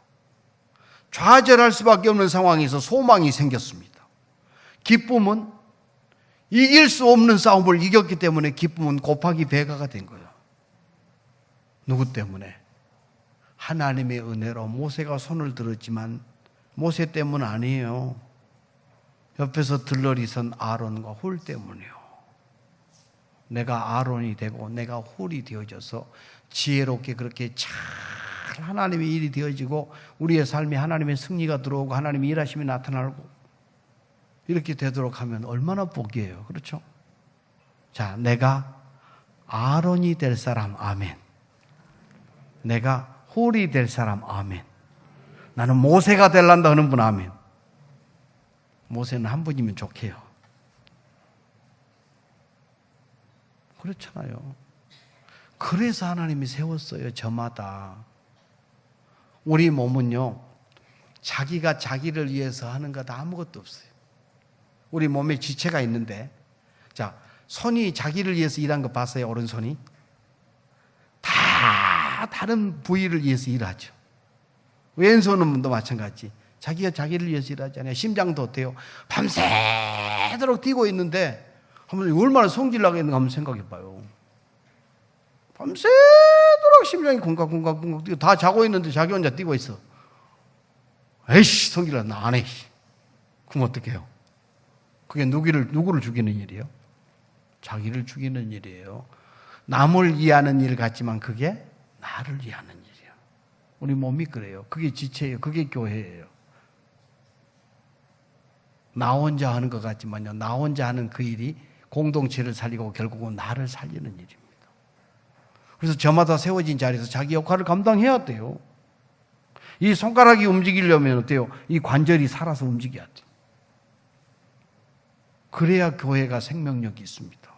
좌절할 수밖에 없는 상황에서 소망이 생겼습니다. 기쁨은 이길 수 없는 싸움을 이겼기 때문에 기쁨은 곱하기 배가가 된 거예요. 누구 때문에? 하나님의 은혜로. 모세가 손을 들었지만 모세 때문 아니에요. 옆에서 들러리 선 아론과 훌 때문이요. 내가 아론이 되고 내가 훌이 되어져서 지혜롭게 그렇게 잘 하나님의 일이 되어지고 우리의 삶에 하나님의 승리가 들어오고 하나님의 일하심이 나타나고 이렇게 되도록 하면 얼마나 복이에요. 그렇죠? 자, 내가 아론이 될 사람, 아멘. 내가 훌이 될 사람, 아멘. 나는 모세가 되란다 하는 분, 아멘. 모세는 한 분이면 좋게요. 그렇잖아요. 그래서 하나님이 세웠어요. 저마다. 우리 몸은요, 자기가 자기를 위해서 하는 것 아무것도 없어요. 우리 몸에 지체가 있는데, 자, 손이 자기를 위해서 일한 거 봤어요? 오른손이? 다 다른 부위를 위해서 일하죠. 왼손은도 마찬가지. 자기가 자기를 위해서 일하잖아요. 심장도 어때요? 밤새도록 뛰고 있는데 한번 얼마나 성질나겠는가 한번 생각해 봐요. 밤새도록 심장이 쿵쾅쿵쾅쿵쾅 뛰고 다 자고 있는데 자기 혼자 뛰고 있어. 에이씨, 성질나. 나 안 해. 그럼 어떡해요? 그게 누구를 죽이는 일이에요? 자기를 죽이는 일이에요. 남을 위하는 일 같지만 그게 나를 위하는 일이에요. 우리 몸이 그래요. 그게 지체예요. 그게 교회예요. 나 혼자 하는 것 같지만요, 나 혼자 하는 그 일이 공동체를 살리고 결국은 나를 살리는 일입니다. 그래서 저마다 세워진 자리에서 자기 역할을 감당해야 돼요. 이 손가락이 움직이려면 어때요? 이 관절이 살아서 움직여야 돼요. 그래야 교회가 생명력이 있습니다.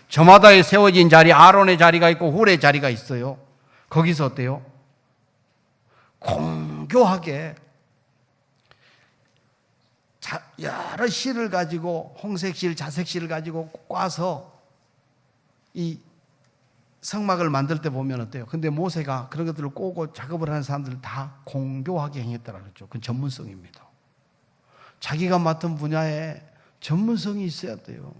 저마다에 세워진 자리, 아론의 자리가 있고 훌의 자리가 있어요. 거기서 어때요? 공교하게 여러 실을 가지고 홍색실, 자색실을 가지고 꽈서 이 성막을 만들 때 보면 어때요? 근데 모세가 그런 것들을 꼬고 작업을 하는 사람들을 다 공교하게 행했다고 그랬죠. 그건 전문성입니다. 자기가 맡은 분야에 전문성이 있어야 돼요.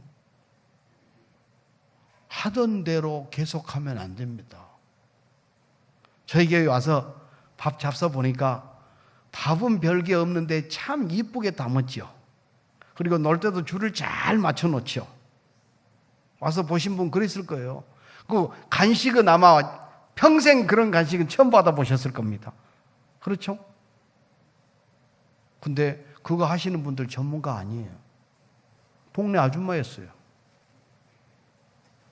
하던 대로 계속하면 안 됩니다. 저희 교회 와서 밥 잡숴 보니까 밥은 별게 없는데 참 이쁘게 담았죠. 그리고 놀 때도 줄을 잘 맞춰 놓죠. 와서 보신 분 그랬을 거예요. 그 간식은 아마 평생 그런 간식은 처음 받아보셨을 겁니다. 그렇죠? 근데 그거 하시는 분들 전문가 아니에요. 동네 아줌마였어요.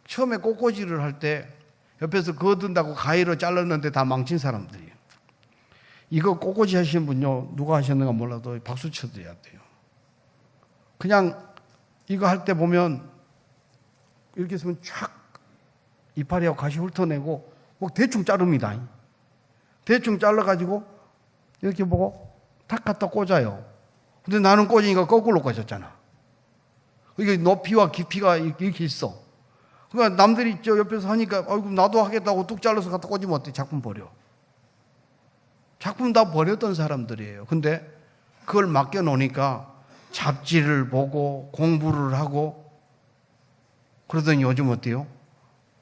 처음에 꽃꽂이를 할 때 옆에서 그거 든다고 가위로 잘랐는데 다 망친 사람들이에요. 이거 꽃꽂이 하시는 분요, 누가 하셨는가 몰라도 박수 쳐드려야 돼요. 그냥 이거 할 때 보면 이렇게 있으면 촥 이파리하고 가시 훑어내고 뭐 대충 자릅니다. 대충 잘라가지고 이렇게 보고 탁 갖다 꽂아요. 근데 나는 꽂으니까 거꾸로 꽂았잖아. 이게 높이와 깊이가 이렇게 있어. 그러니까 남들이 저 옆에서 하니까 아이고 나도 하겠다고 뚝 잘라서 갖다 꽂으면 어때? 작품 버려. 작품 다 버렸던 사람들이에요. 근데 그걸 맡겨놓으니까 잡지를 보고 공부를 하고 그러더니 요즘 어때요?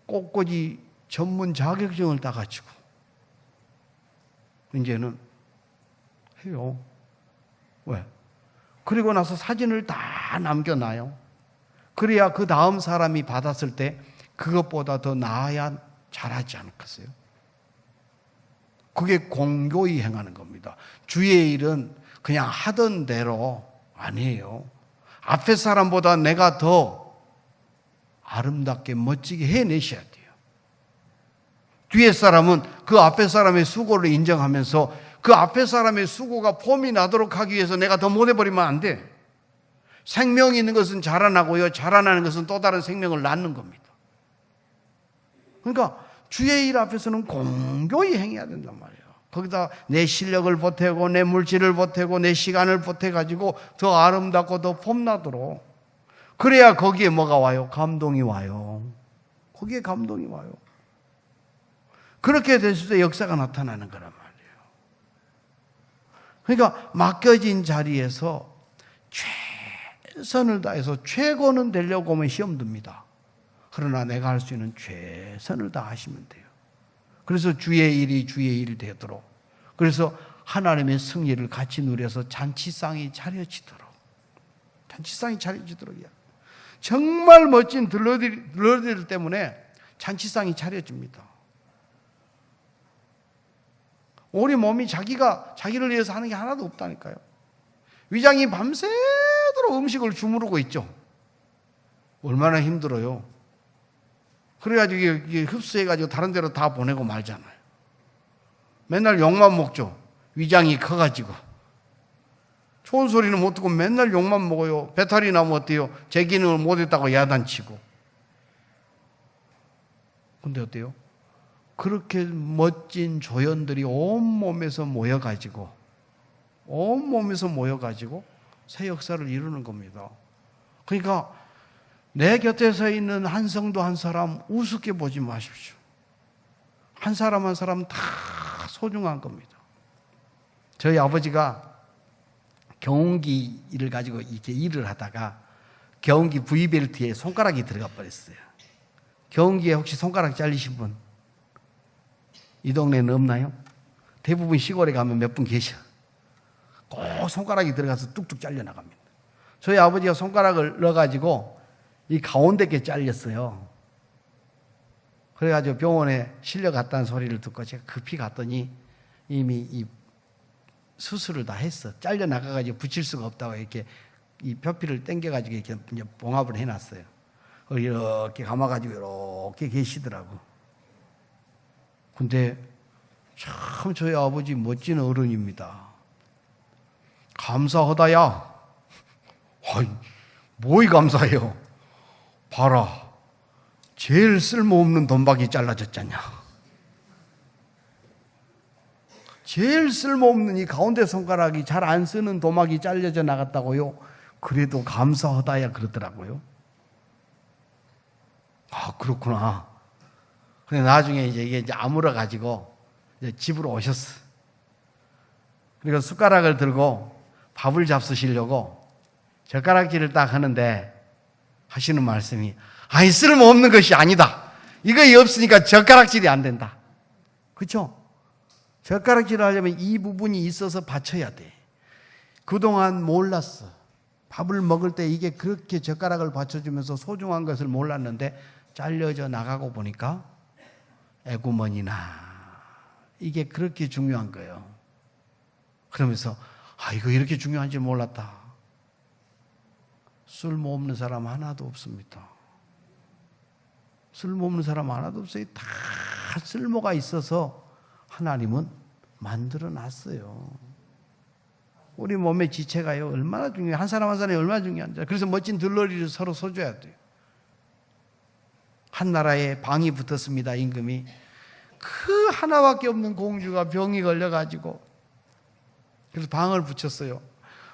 꽃꽂이 전문 자격증을 따가지고 이제는 해요. 왜? 그리고 나서 사진을 다 남겨놔요. 그래야 그 다음 사람이 받았을 때 그것보다 더 나아야 잘하지 않겠어요? 그게 공교히 행하는 겁니다. 주의 일은 그냥 하던 대로 아니에요. 앞에 사람보다 내가 더 아름답게 멋지게 해내셔야 돼요. 뒤에 사람은 그 앞에 사람의 수고를 인정하면서 그 앞에 사람의 수고가 폼이 나도록 하기 위해서 내가 더 못해버리면 안 돼. 생명이 있는 것은 자라나고요. 자라나는 것은 또 다른 생명을 낳는 겁니다. 그러니까 주의 일 앞에서는 공교히 행해야 된단 말이에요. 거기다 내 실력을 보태고 내 물질을 보태고 내 시간을 보태가지고 더 아름답고 더 폼나도록 그래야 거기에 뭐가 와요? 감동이 와요. 거기에 감동이 와요. 그렇게 됐을 때 역사가 나타나는 거란 말이에요. 그러니까 맡겨진 자리에서 최선을 다해서 최고는 되려고 하면 시험 듭니다. 그러나 내가 할 수 있는 최선을 다하시면 돼요. 그래서 주의 일이 주의 일이 되도록, 그래서 하나님의 승리를 같이 누려서 잔치상이 차려지도록, 잔치상이 차려지도록이야. 정말 멋진 들러리들 때문에 잔치상이 차려집니다. 우리 몸이 자기를 위해서 하는 게 하나도 없다니까요. 위장이 밤새도록 음식을 주무르고 있죠. 얼마나 힘들어요. 그래가지고 이게 흡수해가지고 다른 데로 다 보내고 말잖아요. 맨날 욕만 먹죠. 위장이 커가지고. 좋은 소리는 못 듣고 맨날 욕만 먹어요. 배탈이 나면 어때요? 제 기능을 못했다고 야단치고. 근데 어때요? 그렇게 멋진 조연들이 온몸에서 모여가지고 새 역사를 이루는 겁니다. 그러니까 내 곁에 서 있는 한 성도 한 사람 우습게 보지 마십시오. 한 사람 한 사람 다 소중한 겁니다. 저희 아버지가 경운기 일을 가지고 이렇게 일을 하다가 경운기 V벨트에 손가락이 들어가 버렸어요. 경운기에 혹시 손가락 잘리신 분? 이 동네는 없나요? 대부분 시골에 가면 몇 분 계셔. 꼭 손가락이 들어가서 뚝뚝 잘려나갑니다. 저희 아버지가 손가락을 넣어가지고 이 가운데 게 잘렸어요. 그래가지고 병원에 실려갔다는 소리를 듣고 제가 급히 갔더니 이미 이 수술을 다 했어. 잘려나가가지고 붙일 수가 없다고 이렇게 이 표피를 당겨가지고 이렇게 이제 봉합을 해놨어요. 이렇게 감아가지고 이렇게 계시더라고. 근데 참 저희 아버지 멋진 어른입니다. 감사하다야. 뭐이 감사해요? 봐라, 제일 쓸모없는 돈박이 잘라졌잖냐. 제일 쓸모없는 이 가운데 손가락이 잘 안 쓰는 도막이 잘려져 나갔다고요? 그래도 감사하다야 그러더라고요. 아, 그렇구나. 근데 나중에 이게 아물어 가지고 집으로 오셨어. 그리고 숟가락을 들고 밥을 잡수시려고 젓가락질을 딱 하는데 하시는 말씀이, 아니, 쓸모없는 것이 아니다. 이거 없으니까 젓가락질이 안 된다. 그렇죠? 젓가락질을 하려면 이 부분이 있어서 받쳐야 돼. 그동안 몰랐어. 밥을 먹을 때 이게 그렇게 젓가락을 받쳐주면서 소중한 것을 몰랐는데 잘려져 나가고 보니까 에구머니나 이게 그렇게 중요한 거예요. 그러면서 이거 이렇게 중요한 줄 몰랐다. 쓸모없는 사람 하나도 없습니다. 쓸모없는 사람 하나도 없어요. 다 쓸모가 있어서 하나님은 만들어 놨어요. 우리 몸의 지체가요, 얼마나 중요해요. 한 사람 한 사람이 얼마나 중요한지. 그래서 멋진 들러리를 서로 써줘야 돼요. 한 나라에 방이 붙었습니다, 임금이. 그 하나밖에 없는 공주가 병이 걸려가지고, 그래서 방을 붙였어요.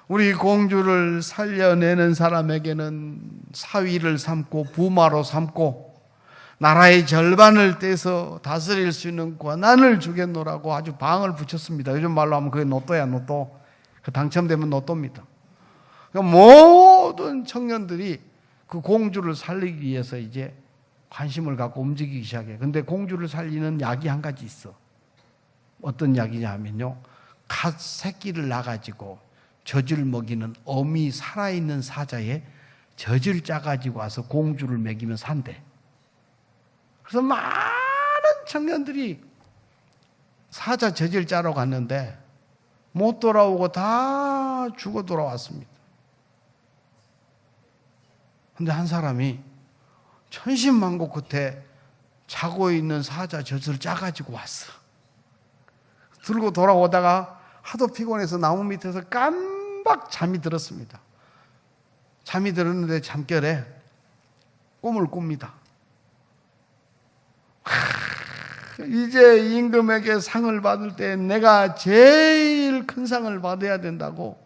우리 공주를 살려내는 사람에게는 사위를 삼고 부마로 삼고 나라의 절반을 떼서 다스릴 수 있는 권한을 주겠노라고 아주 방을 붙였습니다. 요즘 말로 하면 그게 로또야, 로또. 그 당첨되면 로또입니다. 그러니까 모든 청년들이 그 공주를 살리기 위해서 이제 관심을 갖고 움직이기 시작해요. 근데 공주를 살리는 약이 한 가지 있어. 어떤 약이냐 하면요, 갓 새끼를 낳아가지고 젖을 먹이는 어미 살아있는 사자에 젖을 짜가지고 와서 공주를 먹이면 산대. 그래서 많은 청년들이 사자 젖을 짜러 갔는데 못 돌아오고 다 죽어 돌아왔습니다. 근데 한 사람이 천신만고 끝에 자고 있는 사자 젖을 짜가지고 왔어. 들고 돌아오다가 하도 피곤해서 나무 밑에서 깜박 잠이 들었습니다. 잠이 들었는데 잠결에 꿈을 꿉니다. 이제 임금에게 상을 받을 때 내가 제일 큰 상을 받아야 된다고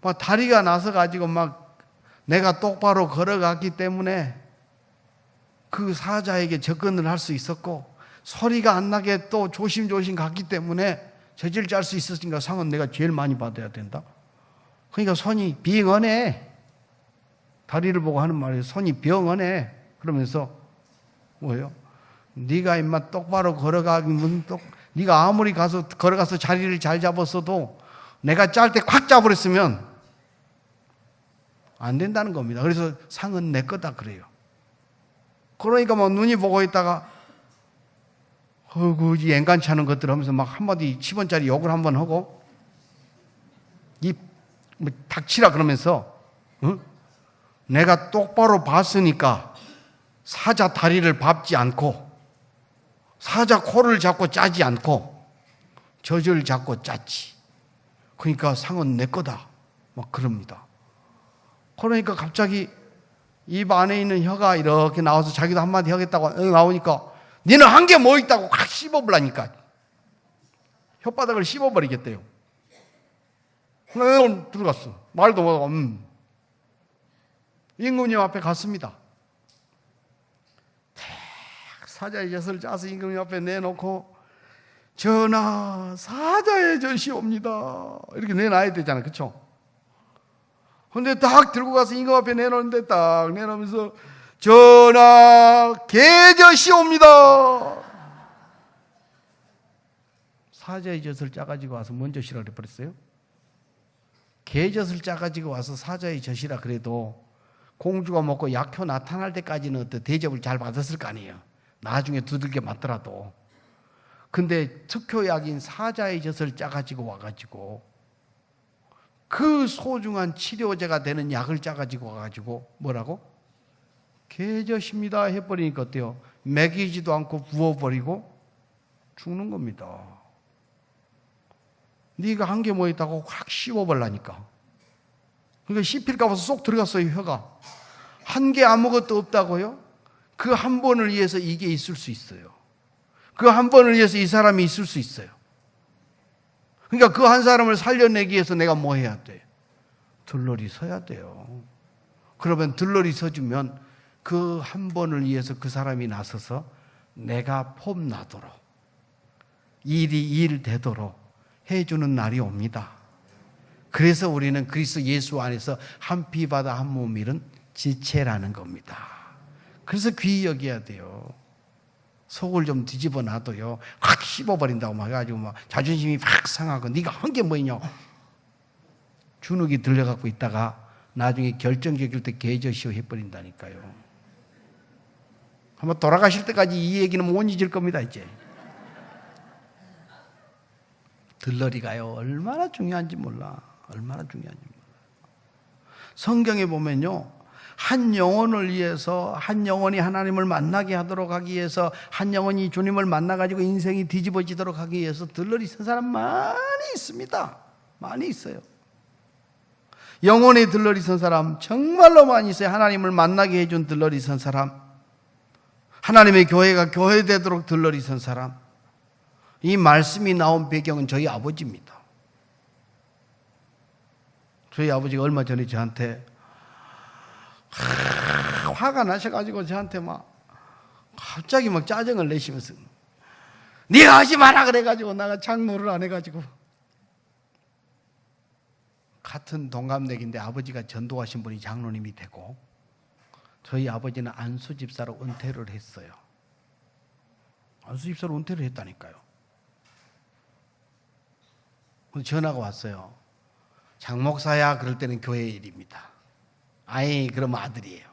막 다리가 나서 가지고 막 내가 똑바로 걸어갔기 때문에 그 사자에게 접근을 할 수 있었고 소리가 안 나게 또 조심조심 갔기 때문에 젖을 짤 수 있었으니까 상은 내가 제일 많이 받아야 된다. 그러니까 손이 빙언해. 다리를 보고 하는 말이에요. 손이 병언해. 그러면서 뭐예요? 네가 임마 똑바로 걸어가면 네가 아무리 걸어가서 자리를 잘 잡았어도 내가 짤 때 콱 잡으랬으면 안 된다는 겁니다. 그래서 상은 내 거다 그래요. 그러니까 막 눈이 보고 있다가 이 앵간치 않은 것들 하면서 막 한마디 10원짜리 욕을 한번 하고 닥치라 그러면서 내가 똑바로 봤으니까 사자 다리를 밟지 않고 사자 코를 잡고 짜지 않고 젖을 잡고 짰지. 그러니까 상은 내 거다. 막 그럽니다. 그러니까 갑자기 입 안에 있는 혀가 이렇게 나와서 자기도 한마디 하겠다고 나오니까 니는 한 게 뭐 있다고 확 씹어버리니까 혓바닥을 씹어버리겠대요. 들어갔어. 말도 못하고 임금님 앞에 갔습니다. 사자의 젖을 짜서 임금님 앞에 내놓고 전하 사자의 젖이옵니다 이렇게 내놔야 되잖아요. 그렇죠? 근데 딱 들고 가서 임금 앞에 내놓는데 딱 내놓으면서 전하 개젖이옵니다. 사자의 젖을 짜가지고 와서 뭔 젖이라 그래버렸어요? 개젖을 짜가지고 와서 사자의 젖이라 그래도 공주가 먹고 약효 나타날 때까지는 어떤 대접을 잘 받았을 거 아니에요. 나중에 두들겨 맞더라도. 근데 특효약인 사자의 젖을 짜가지고 와가지고 그 소중한 치료제가 되는 약을 짜가지고 와가지고 뭐라고? 개젖입니다 해버리니까 어때요? 먹이지도 않고 부어버리고 죽는 겁니다. 네가 한 게 뭐 있다고 확 씹어버리니까. 그러니까 씹힐까 봐서 쏙 들어갔어요, 혀가. 한 게 아무것도 없다고요? 그 한 번을 위해서 이게 있을 수 있어요. 그 한 번을 위해서 이 사람이 있을 수 있어요. 그러니까 그 한 사람을 살려내기 위해서 내가 뭐 해야 돼? 들러리 서야 돼요. 그러면 들러리 서주면 그 한 번을 위해서 그 사람이 나서서 내가 폼나도록, 일이 일되도록 해주는 날이 옵니다. 그래서 우리는 그리스도 예수 안에서 한 피 받아 한 몸 이룬 지체라는 겁니다. 그래서 귀히 여겨야 돼요. 속을 좀 뒤집어 놔도요, 확 씹어버린다고 막 해가지고 막 자존심이 확 상하고 네가 한 게 뭐냐, 주눅이 들려갖고 있다가 나중에 결정적일 때 개저시오 해버린다니까요. 한번 돌아가실 때까지 이 얘기는 못 잊을 겁니다. 이제 들러리가요 얼마나 중요한지 몰라. 얼마나 중요한지 몰라. 성경에 보면요, 한 영혼을 위해서, 한 영혼이 하나님을 만나게 하도록 하기 위해서, 한 영혼이 주님을 만나가지고 인생이 뒤집어지도록 하기 위해서 들러리 쓴 사람 많이 있습니다. 많이 있어요. 영혼의 들러리 선 사람 정말로 많이 있어요. 하나님을 만나게 해준 들러리 선 사람, 하나님의 교회가 교회되도록 들러리 선 사람. 이 말씀이 나온 배경은 저희 아버지입니다. 저희 아버지가 얼마 전에 저한테 화가 나셔가지고 저한테 막 갑자기 막 짜증을 내시면서 네가 하지 마라 그래가지고 내가 장로를 안 해가지고, 같은 동갑내기인데 아버지가 전도하신 분이 장로님이 되고 저희 아버지는 안수 집사로 은퇴를 했어요. 안수 집사로 은퇴를 했다니까요. 전화가 왔어요. 장 목사야. 그럴 때는 교회 일입니다. 아이, 그러면 아들이에요.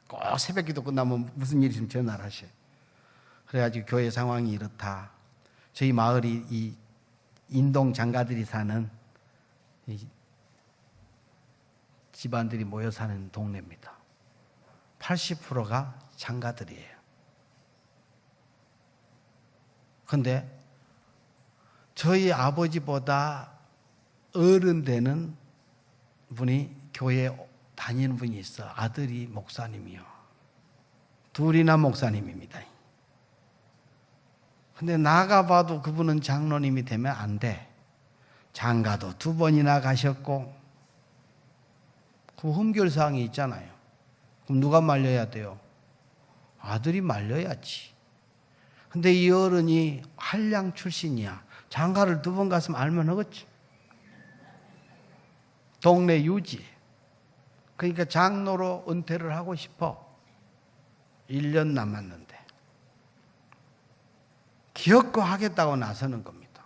꼭 새벽 기도 끝나면 무슨 일 있으면 전화를 하셔요. 그래가지고 교회 상황이 이렇다. 저희 마을이 이 인동 장가들이 사는 이 집안들이 모여 사는 동네입니다. 80%가 장가들이에요. 그런데 저희 아버지보다 어른 되는 분이 교회에 다니는 분이 있어. 아들이 목사님이요. 둘이나 목사님입니다. 근데 나가봐도 그분은 장로님이 되면 안 돼. 장가도 2번이나 가셨고, 그 흠결사항이 있잖아요. 그럼 누가 말려야 돼요? 아들이 말려야지. 근데 이 어른이 한량 출신이야. 장가를 2번 갔으면 알면 하겠지. 동네 유지. 그러니까 장로로 은퇴를 하고 싶어. 1년 남았는데. 기어코 하겠다고 나서는 겁니다.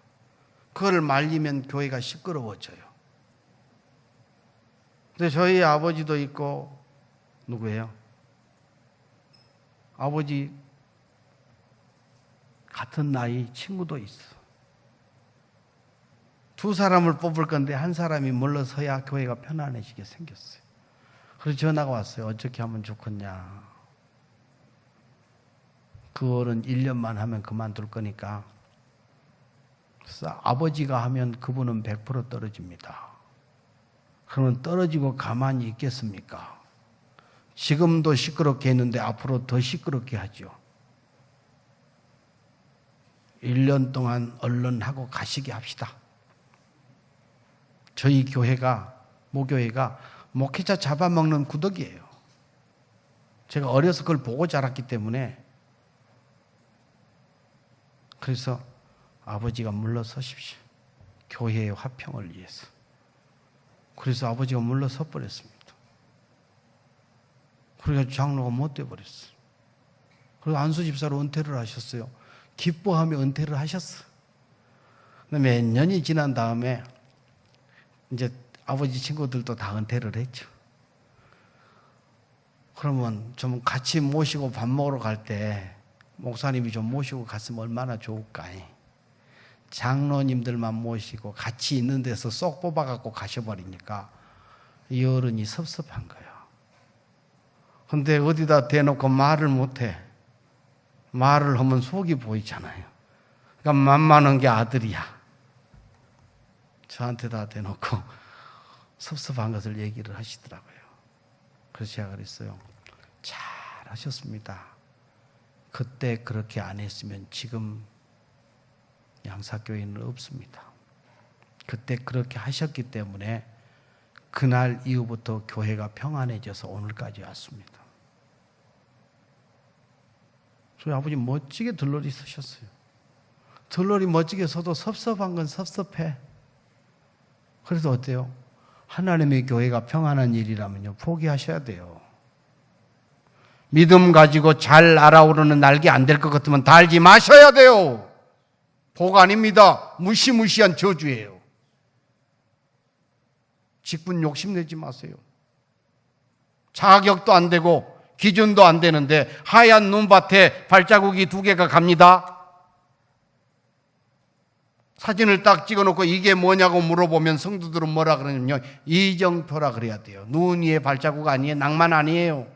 그걸 말리면 교회가 시끄러워져요. 근데 저희 아버지도 있고, 누구예요? 아버지 같은 나이 친구도 있어. 2 사람을 뽑을 건데 한 사람이 물러서야 교회가 편안해지게 생겼어요. 그래서 전화가 왔어요. 어떻게 하면 좋겠냐. 그 어른 1년만 하면 그만둘 거니까. 그래서 아버지가 하면 그분은 100% 떨어집니다. 그러면 떨어지고 가만히 있겠습니까? 지금도 시끄럽게 했는데 앞으로 더 시끄럽게 하죠. 1년 동안 얼른 하고 가시게 합시다. 저희 교회가, 모교회가 목회자 잡아먹는 구덕이에요. 제가 어려서 그걸 보고 자랐기 때문에. 그래서 아버지가 물러서십시오. 교회의 화평을 위해서. 그래서 아버지가 물러서 버렸습니다. 그래서 장로가 못 돼버렸어요. 그래서 안수 집사로 은퇴를 하셨어요. 기뻐하며 은퇴를 하셨어. 몇 년이 지난 다음에 이제 아버지 친구들도 다 은퇴를 했죠. 그러면 좀 같이 모시고 밥 먹으러 갈 때 목사님이 좀 모시고 갔으면 얼마나 좋을까. 장로님들만 모시고 같이 있는 데서 쏙 뽑아갖고 가셔버리니까 이 어른이 섭섭한 거예요. 근데 어디다 대놓고 말을 못해. 말을 하면 속이 보이잖아요. 그러니까 만만한 게 아들이야. 저한테 다 대놓고 섭섭한 것을 얘기를 하시더라고요. 그래서 제가 그랬어요. 잘 하셨습니다. 그때 그렇게 안 했으면 지금 양사교회는 없습니다. 그때 그렇게 하셨기 때문에 그날 이후부터 교회가 평안해져서 오늘까지 왔습니다. 저희 아버지 멋지게 들러리 서셨어요. 들러리 멋지게 서도 섭섭한 건 섭섭해. 그래서 어때요? 하나님의 교회가 평안한 일이라면요, 포기하셔야 돼요. 믿음 가지고 잘 알아오르는 날개 안 될 것 같으면 달지 마셔야 돼요. 복 아닙니다. 무시무시한 저주예요. 직분 욕심내지 마세요. 자격도 안 되고 기준도 안 되는데 하얀 눈밭에 발자국이 2개가 갑니다. 사진을 딱 찍어놓고 이게 뭐냐고 물어보면 성도들은 뭐라 그러냐면요, 이정표라 그래야 돼요. 눈 위에 발자국 아니에요. 낭만 아니에요.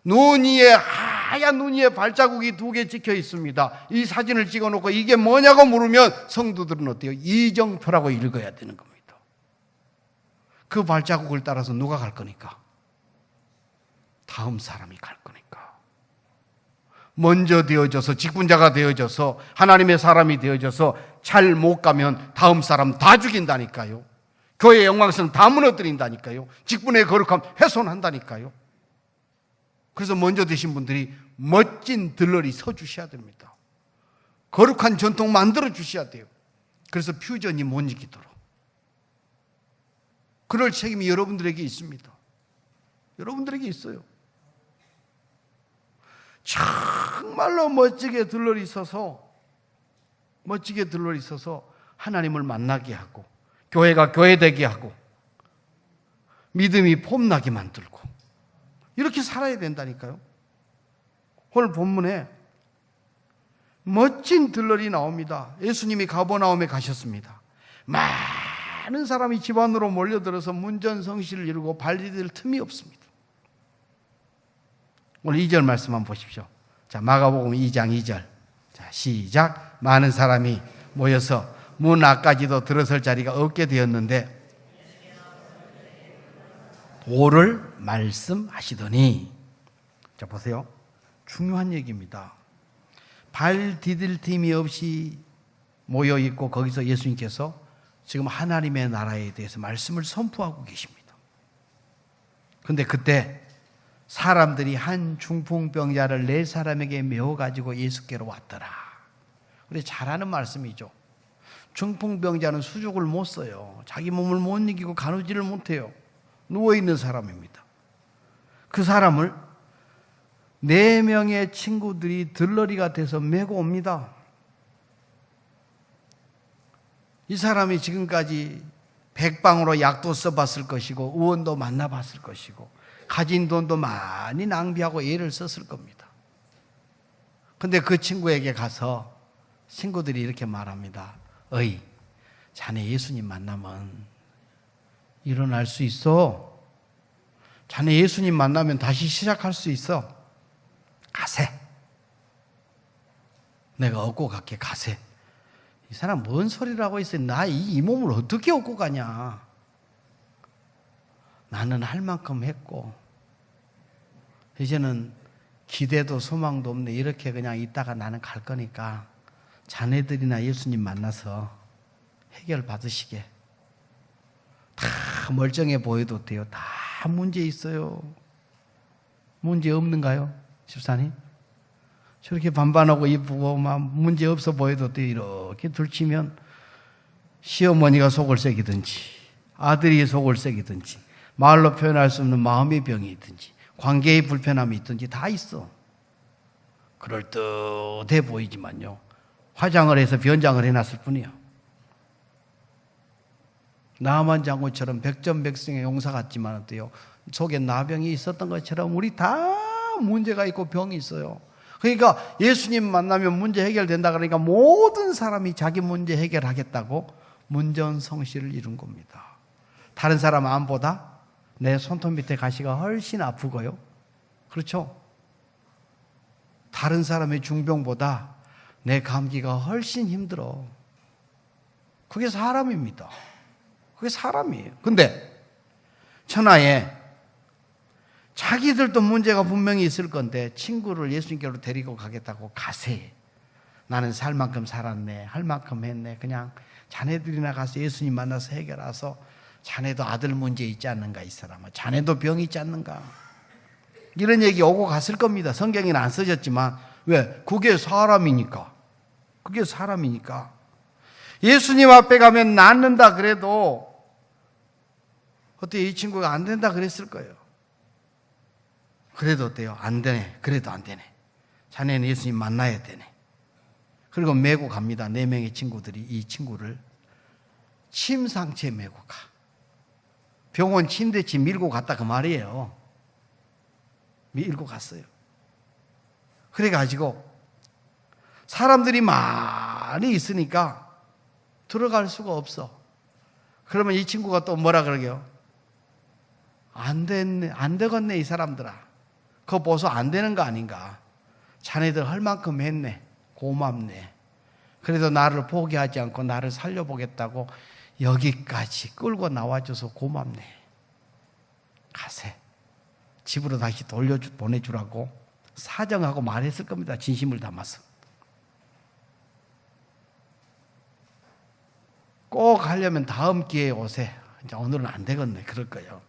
눈 위에, 하얀 눈 위에 발자국이 2개 찍혀 있습니다. 이 사진을 찍어놓고 이게 뭐냐고 물으면 성도들은 어때요? 이정표라고 읽어야 되는 겁니다. 그 발자국을 따라서 누가 갈 거니까? 다음 사람이 갈 거니까. 먼저 되어져서 직분자가 되어져서 하나님의 사람이 되어져서 잘 못 가면 다음 사람 다 죽인다니까요. 교회의 영광성 다 무너뜨린다니까요. 직분의 거룩함 훼손한다니까요. 그래서 먼저 되신 분들이 멋진 들러리 서주셔야 됩니다. 거룩한 전통 만들어 주셔야 돼요. 그래서 퓨전이 못 이기도록. 그럴 책임이 여러분들에게 있습니다. 여러분들에게 있어요. 정말로 멋지게 들러리 서서 하나님을 만나게 하고 교회가 교회되게 하고 믿음이 폼나게 만들고 이렇게 살아야 된다니까요. 오늘 본문에 멋진 들러리 나옵니다. 예수님이 가버나움에 가셨습니다. 많은 사람이 집 안으로 몰려들어서 문전성시를 이루고 발디딜 틈이 없습니다. 오늘 2절 말씀 한번 보십시오. 자, 마가복음 2장 2절. 자, 시작. 많은 사람이 모여서 문 앞까지도 들어설 자리가 없게 되었는데 도를 말씀하시더니. 자, 보세요. 중요한 얘기입니다. 발 디딜 틈이 없이 모여 있고 거기서 예수님께서 지금 하나님의 나라에 대해서 말씀을 선포하고 계십니다. 그런데 그때 사람들이 한 중풍병자를 4사람에게 메워가지고 예수께로 왔더라. 근데 잘하는 말씀이죠. 중풍병자는 수족을 못 써요. 자기 몸을 못 이기고 가누지를 못해요. 누워있는 사람입니다. 그 사람을 4명의 친구들이 들러리가 돼서 메고 옵니다. 이 사람이 지금까지 백방으로 약도 써봤을 것이고 의원도 만나봤을 것이고 가진 돈도 많이 낭비하고 애를 썼을 겁니다. 근데 그 친구에게 가서 친구들이 이렇게 말합니다. 어이, 자네 예수님 만나면 일어날 수 있어. 자네 예수님 만나면 다시 시작할 수 있어. 가세. 내가 얻고 갈게. 가세. 이 사람 뭔 소리를 하고 있어요. 나 이 몸을 어떻게 얻고 가냐. 나는 할 만큼 했고 이제는 기대도 소망도 없네. 이렇게 그냥 있다가 나는 갈 거니까 자네들이나 예수님 만나서 해결 받으시게. 다 멀쩡해 보여도 돼요. 다 문제 있어요. 문제 없는가요? 집사님? 저렇게 반반하고 이쁘고 막 문제 없어 보여도 돼요. 이렇게 둘치면 시어머니가 속을 새기든지 아들이 속을 새기든지 말로 표현할 수 없는 마음의 병이 있든지 관계의 불편함이 있든지 다 있어. 그럴듯해 보이지만요, 화장을 해서 변장을 해놨을 뿐이야. 나만 장군처럼 백전백승의 용사 같지만 어때요? 속에 나병이 있었던 것처럼 우리 다 문제가 있고 병이 있어요. 그러니까 예수님 만나면 문제 해결된다 그러니까 모든 사람이 자기 문제 해결하겠다고 문전성시를 이룬 겁니다. 다른 사람 암보다 내 손톱 밑에 가시가 훨씬 아프고요. 그렇죠? 다른 사람의 중병보다 내 감기가 훨씬 힘들어. 그게 사람입니다. 그게 사람이에요. 근데 천하에 자기들도 문제가 분명히 있을 건데 친구를 예수님께로 데리고 가겠다고 가세. 나는 살 만큼 살았네, 할 만큼 했네. 그냥 자네들이나 가서 예수님 만나서 해결해서 자네도 아들 문제 있지 않는가 이 사람아. 자네도 병 있지 않는가. 이런 얘기 오고 갔을 겁니다. 성경에는 안 써졌지만 왜? 그게 사람이니까. 그게 사람이니까. 예수님 앞에 가면 낫는다 그래도 어떻게 이 친구가 안 된다 그랬을 거예요. 그래도 어때요? 안 되네. 그래도 안 되네. 자네는 예수님 만나야 되네. 그리고 메고 갑니다. 4명의 친구들이 이 친구를 침상체에 메고 가. 병원 침대치 밀고 갔다 그 말이에요. 밀고 갔어요. 그래가지고 사람들이 많이 있으니까 들어갈 수가 없어. 그러면 이 친구가 또 뭐라 그러게요? 안 됐네, 안 되겠네 이 사람들아. 그거 보소 안 되는 거 아닌가. 자네들 할 만큼 했네. 고맙네. 그래도 나를 포기하지 않고 나를 살려보겠다고 여기까지 끌고 나와줘서 고맙네. 가세. 집으로 다시 보내주라고 사정하고 말했을 겁니다. 진심을 담아서. 꼭 하려면 다음 기회에 오세. 이제 오늘은 안 되겠네. 그럴 거예요.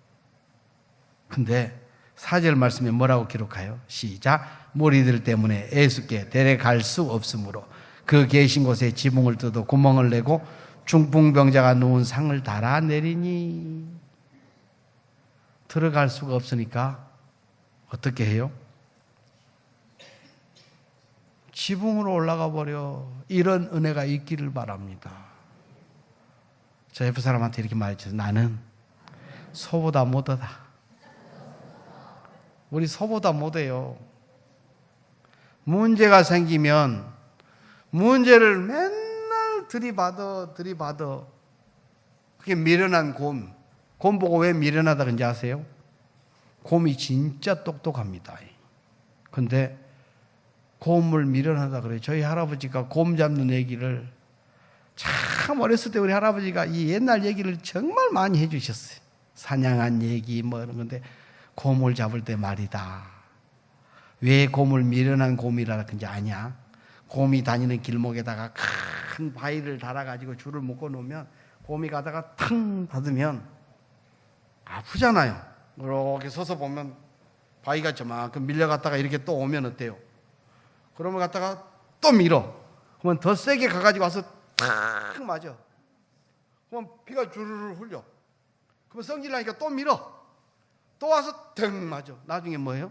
근데 4절 말씀에 뭐라고 기록해요? 시작. 무리들 때문에 예수께 데려갈 수 없으므로 그 계신 곳에 지붕을 뜯어 구멍을 내고 중풍병자가 누운 상을 달아내리니. 들어갈 수가 없으니까 어떻게 해요? 지붕으로 올라가 버려. 이런 은혜가 있기를 바랍니다. 저 옆에 사람한테 이렇게 말해주세요. 나는 소보다 못하다. 우리 소보다 못해요. 문제가 생기면 문제를 맨날 들이받아. 그게 미련한 곰. 곰 보고 왜 미련하다 그런지 아세요? 곰이 진짜 똑똑합니다. 근데 곰을 미련하다 그래요. 저희 할아버지가 곰 잡는 얘기를 참 어렸을 때 우리 할아버지가 이 옛날 얘기를 정말 많이 해주셨어요. 사냥한 얘기 뭐 이런 건데 곰을 잡을 때 말이다. 왜 곰을 미련한 곰이라 그런지 아냐? 곰이 다니는 길목에다가 큰 바위를 달아가지고 줄을 묶어 놓으면 곰이 가다가 탕 닫으면 아프잖아요. 이렇게 서서 보면 바위가 저만큼 밀려갔다가 이렇게 또 오면 어때요? 그러면 갔다가 또 밀어. 그러면 더 세게 가가지고 와서 탁 맞아. 그러면 피가 주르르 흘려. 그러면 성질나니까 또 밀어. 또 와서 腾맞아. 나중에 뭐예요?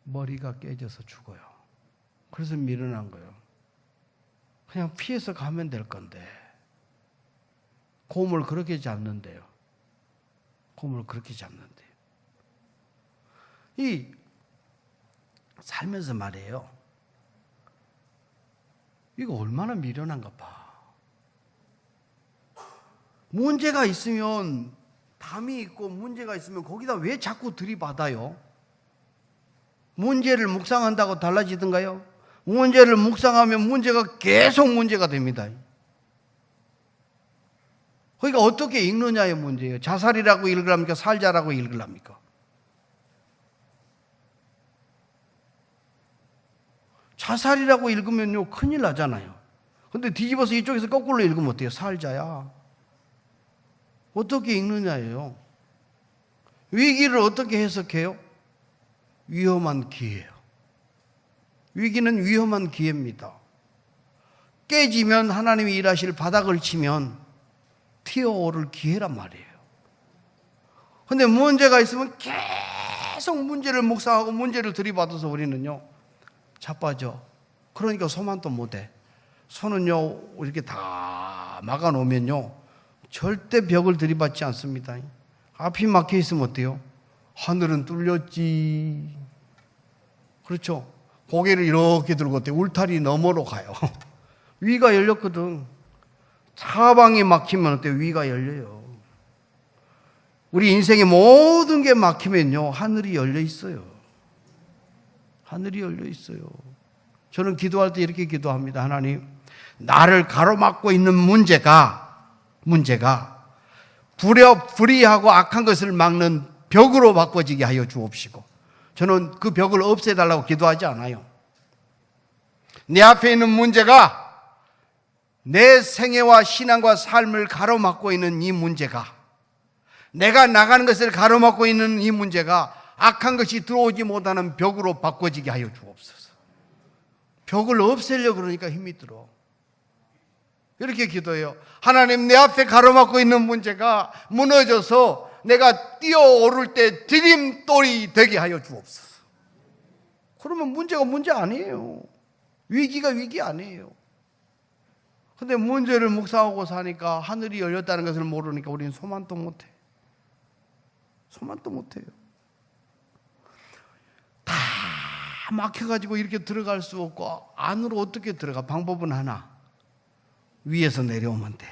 머리가 깨져서 죽어요. 그래서 미련한 거예요. 그냥 피해서 가면 될 건데 곰을 그렇게 잡는데요. 곰을 그렇게 잡는데요. 이 살면서 말이에요. 이거 얼마나 미련한가 봐. 문제가 있으면 담이 있고 문제가 있으면 거기다 왜 자꾸 들이받아요? 문제를 묵상한다고 달라지던가요? 문제를 묵상하면 문제가 계속 문제가 됩니다. 그러니까 어떻게 읽느냐의 문제예요. 자살이라고 읽으랍니까? 살자라고 읽으랍니까? 자살이라고 읽으면요 큰일 나잖아요. 근데 뒤집어서 이쪽에서 거꾸로 읽으면 어때요? 살자야. 어떻게 읽느냐예요. 위기를 어떻게 해석해요? 위험한 기회예요. 위기는 위험한 기회입니다. 깨지면 하나님이 일하실 바닥을 치면 튀어오를 기회란 말이에요. 근데 문제가 있으면 계속 문제를 묵상하고 문제를 들이받아서 우리는요 자빠져. 그러니까 소만도 못해. 손은요 이렇게 다 막아놓으면요 절대 벽을 들이받지 않습니다. 앞이 막혀 있으면 어때요? 하늘은 뚫렸지. 그렇죠? 고개를 이렇게 들고 어때요? 울타리 너머로 가요. 위가 열렸거든. 사방이 막히면 어때요? 위가 열려요. 우리 인생의 모든 게 막히면요 하늘이 열려 있어요. 하늘이 열려 있어요. 저는 기도할 때 이렇게 기도합니다. 하나님, 나를 가로막고 있는 문제가 불의하고 악한 것을 막는 벽으로 바꿔지게 하여 주옵시고, 저는 그 벽을 없애달라고 기도하지 않아요. 내 앞에 있는 문제가 내 생애와 신앙과 삶을 가로막고 있는 이 문제가, 내가 나가는 것을 가로막고 있는 이 문제가 악한 것이 들어오지 못하는 벽으로 바꿔지게 하여 주옵소서. 벽을 없애려고 그러니까 힘이 들어. 이렇게 기도해요. 하나님, 내 앞에 가로막고 있는 문제가 무너져서 내가 뛰어오를 때 디딤돌이 되게 하여 주옵소서. 그러면 문제가 문제 아니에요. 위기가 위기 아니에요. 근데 문제를 묵상하고 사니까 하늘이 열렸다는 것을 모르니까 우리는 소만도 못해. 소만도 못해요. 다 막혀가지고 이렇게 들어갈 수 없고, 안으로 어떻게 들어가? 방법은 하나. 위에서 내려오면 돼.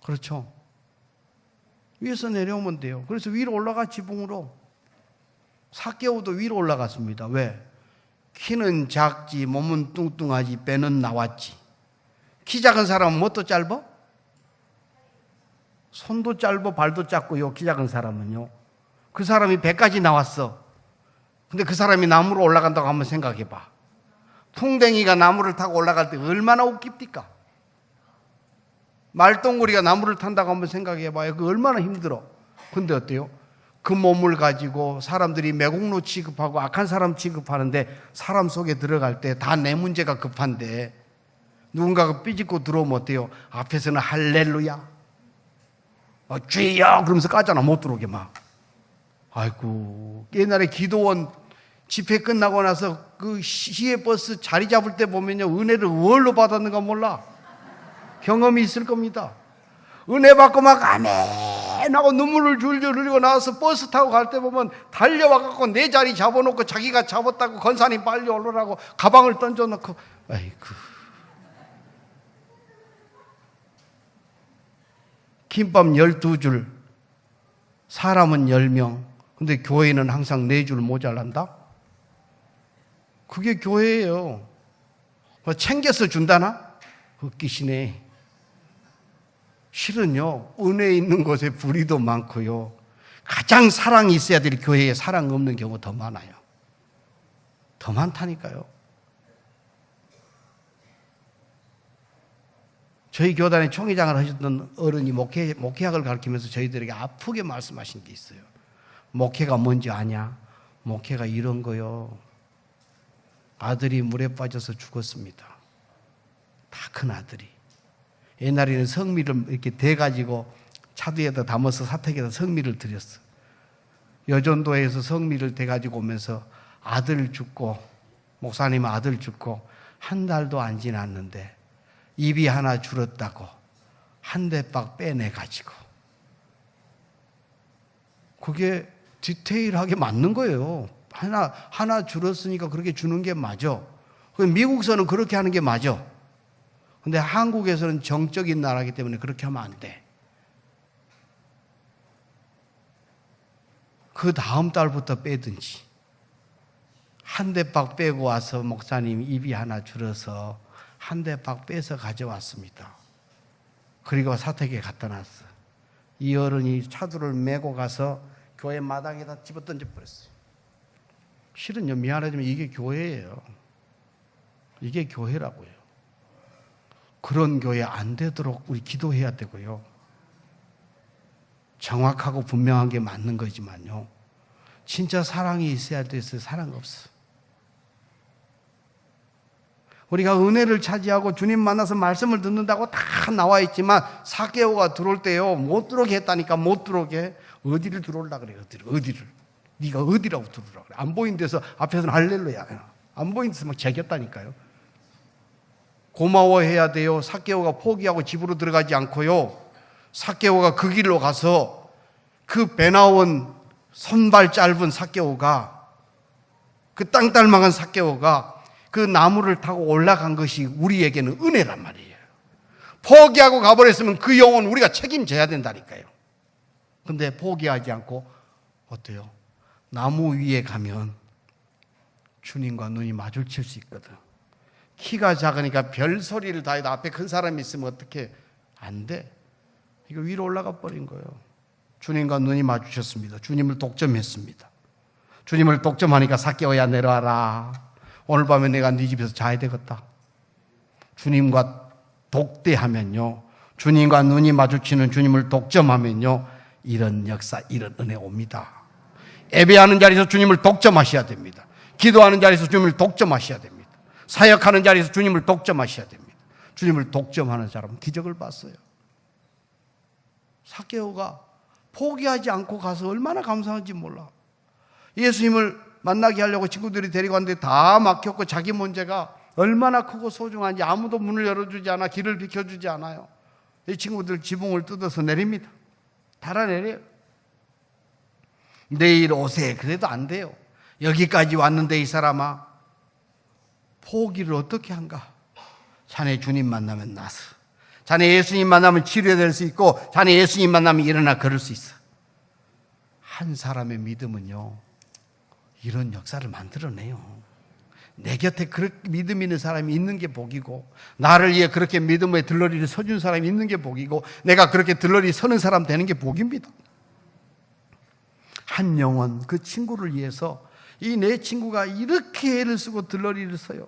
그렇죠? 위에서 내려오면 돼요. 그래서 위로 올라가, 지붕으로. 삭개오도 위로 올라갔습니다. 왜? 키는 작지, 몸은 뚱뚱하지, 배는 나왔지. 키 작은 사람은 뭣도 짧아? 손도 짧고 발도 작고요. 키 작은 사람은요. 그 사람이 배까지 나왔어. 근데 그 사람이 나무로 올라간다고 한번 생각해봐. 풍뎅이가 나무를 타고 올라갈 때 얼마나 웃깁니까? 말똥구리가 나무를 탄다고 한번 생각해봐요. 그 얼마나 힘들어. 근데 어때요? 그 몸을 가지고 사람들이 매국노 취급하고 악한 사람 취급하는데, 사람 속에 들어갈 때 다 내 문제가 급한데 누군가가 삐짓고 들어오면 어때요? 앞에서는 할렐루야, 주여 그러면서 까잖아. 못 들어오게 막. 아이고, 옛날에 기도원 집회 끝나고 나서 그 시외버스 자리 잡을 때 보면요, 은혜를 뭘로 받았는가 몰라. 경험이 있을 겁니다. 은혜 받고 막 아멘 하고 눈물을 줄줄 흘리고 나와서 버스 타고 갈 때 보면 달려와갖고 내 자리 잡아놓고 자기가 잡았다고 권사님 빨리 올라라고 가방을 던져놓고. 아이고, 김밥 12줄, 사람은 10명. 근데 교회는 항상 4줄 모자란다? 그게 교회예요. 챙겨서 준다나? 웃기시네. 실은요, 은혜 있는 곳에 불의도 많고요, 가장 사랑이 있어야 될 교회에 사랑 없는 경우가 더 많아요. 더 많다니까요. 저희 교단에 총회장을 하셨던 어른이 목회학을 가르치면서 저희들에게 아프게 말씀하신 게 있어요. 목회가 뭔지 아냐? 목회가 이런 거요. 아들이 물에 빠져서 죽었습니다. 다 큰 아들이. 옛날에는 성미를 이렇게 대가지고 차두에다 담아서 사택에다 성미를 드렸어. 여전도에서 성미를 대가지고 오면서 아들 죽고, 목사님 아들 죽고 한 달도 안 지났는데 입이 하나 줄었다고 한 대박 빼내가지고. 그게 디테일하게 맞는 거예요. 하나 줄었으니까 그렇게 주는 게 맞아. 미국서는 그렇게 하는 게 맞아. 근데 한국에서는 정적인 나라이기 때문에 그렇게 하면 안 돼. 그 다음 달부터 빼든지. 한 대박 빼고 와서 목사님 입이 하나 줄어서 한 대박 빼서 가져왔습니다. 그리고 사택에 갖다 놨어. 이 어른이 차두를 메고 가서 교회 마당에다 집어 던져버렸어요. 실은요, 미안하지만 이게 교회예요. 이게 교회라고요. 그런 교회 안 되도록 우리 기도해야 되고요. 정확하고 분명한 게 맞는 거지만요, 진짜 사랑이 있어야 돼서 사랑 없어. 우리가 은혜를 차지하고 주님 만나서 말씀을 듣는다고 다 나와 있지만 삭개오가 들어올 때요, 못 들어오게 했다니까. 못 들어오게. 어디를 들어올라 그래? 어디를? 네가 어디라고 들어오라 그래? 안 보이는 데서 앞에서는 할렐루야, 안 보이는 데서 막 제겼다니까요. 고마워해야 돼요. 삭개오가 포기하고 집으로 들어가지 않고요, 삭개오가 그 길로 가서 그 배 나온 손발 짧은 삭개오가, 그 땅딸망한 삭개오가 그 나무를 타고 올라간 것이 우리에게는 은혜란 말이에요. 포기하고 가버렸으면 그 영혼 우리가 책임져야 된다니까요. 근데 포기하지 않고 어때요? 나무 위에 가면 주님과 눈이 마주칠 수 있거든. 키가 작으니까 별 소리를 다 해도 앞에 큰 사람이 있으면 어떻게 안 돼. 이거 위로 올라가 버린 거예요. 주님과 눈이 마주쳤습니다. 주님을 독점했습니다. 주님을 독점하니까 삭개오야 내려와라. 오늘 밤에 내가 네 집에서 자야 되겠다. 주님과 독대하면요, 주님과 눈이 마주치는 주님을 독점하면요, 이런 역사, 이런 은혜 옵니다. 예배하는 자리에서 주님을 독점하셔야 됩니다. 기도하는 자리에서 주님을 독점하셔야 됩니다. 사역하는 자리에서 주님을 독점하셔야 됩니다. 주님을 독점하는 사람은 기적을 봤어요. 삭개오가 포기하지 않고 가서 얼마나 감사한지 몰라. 예수님을 만나게 하려고 친구들이 데리고 왔는데 다 막혔고 자기 문제가 얼마나 크고 소중한지 아무도 문을 열어주지 않아, 길을 비켜주지 않아요. 이 친구들 지붕을 뜯어서 내립니다. 달아내려요. 내일 오세. 그래도 안 돼요. 여기까지 왔는데 이 사람아, 포기를 어떻게 한가? 자네 주님 만나면 나서, 자네 예수님 만나면 치료될 수 있고, 자네 예수님 만나면 일어나 걸을 수 있어. 한 사람의 믿음은요, 이런 역사를 만들어내요. 내 곁에 그렇게 믿음 있는 사람이 있는 게 복이고, 나를 위해 그렇게 믿음의 들러리를 서준 사람이 있는 게 복이고, 내가 그렇게 들러리 서는 사람 되는 게 복입니다. 한 영혼, 그 친구를 위해서 이 내 친구가 이렇게 애를 쓰고 들러리를 서요.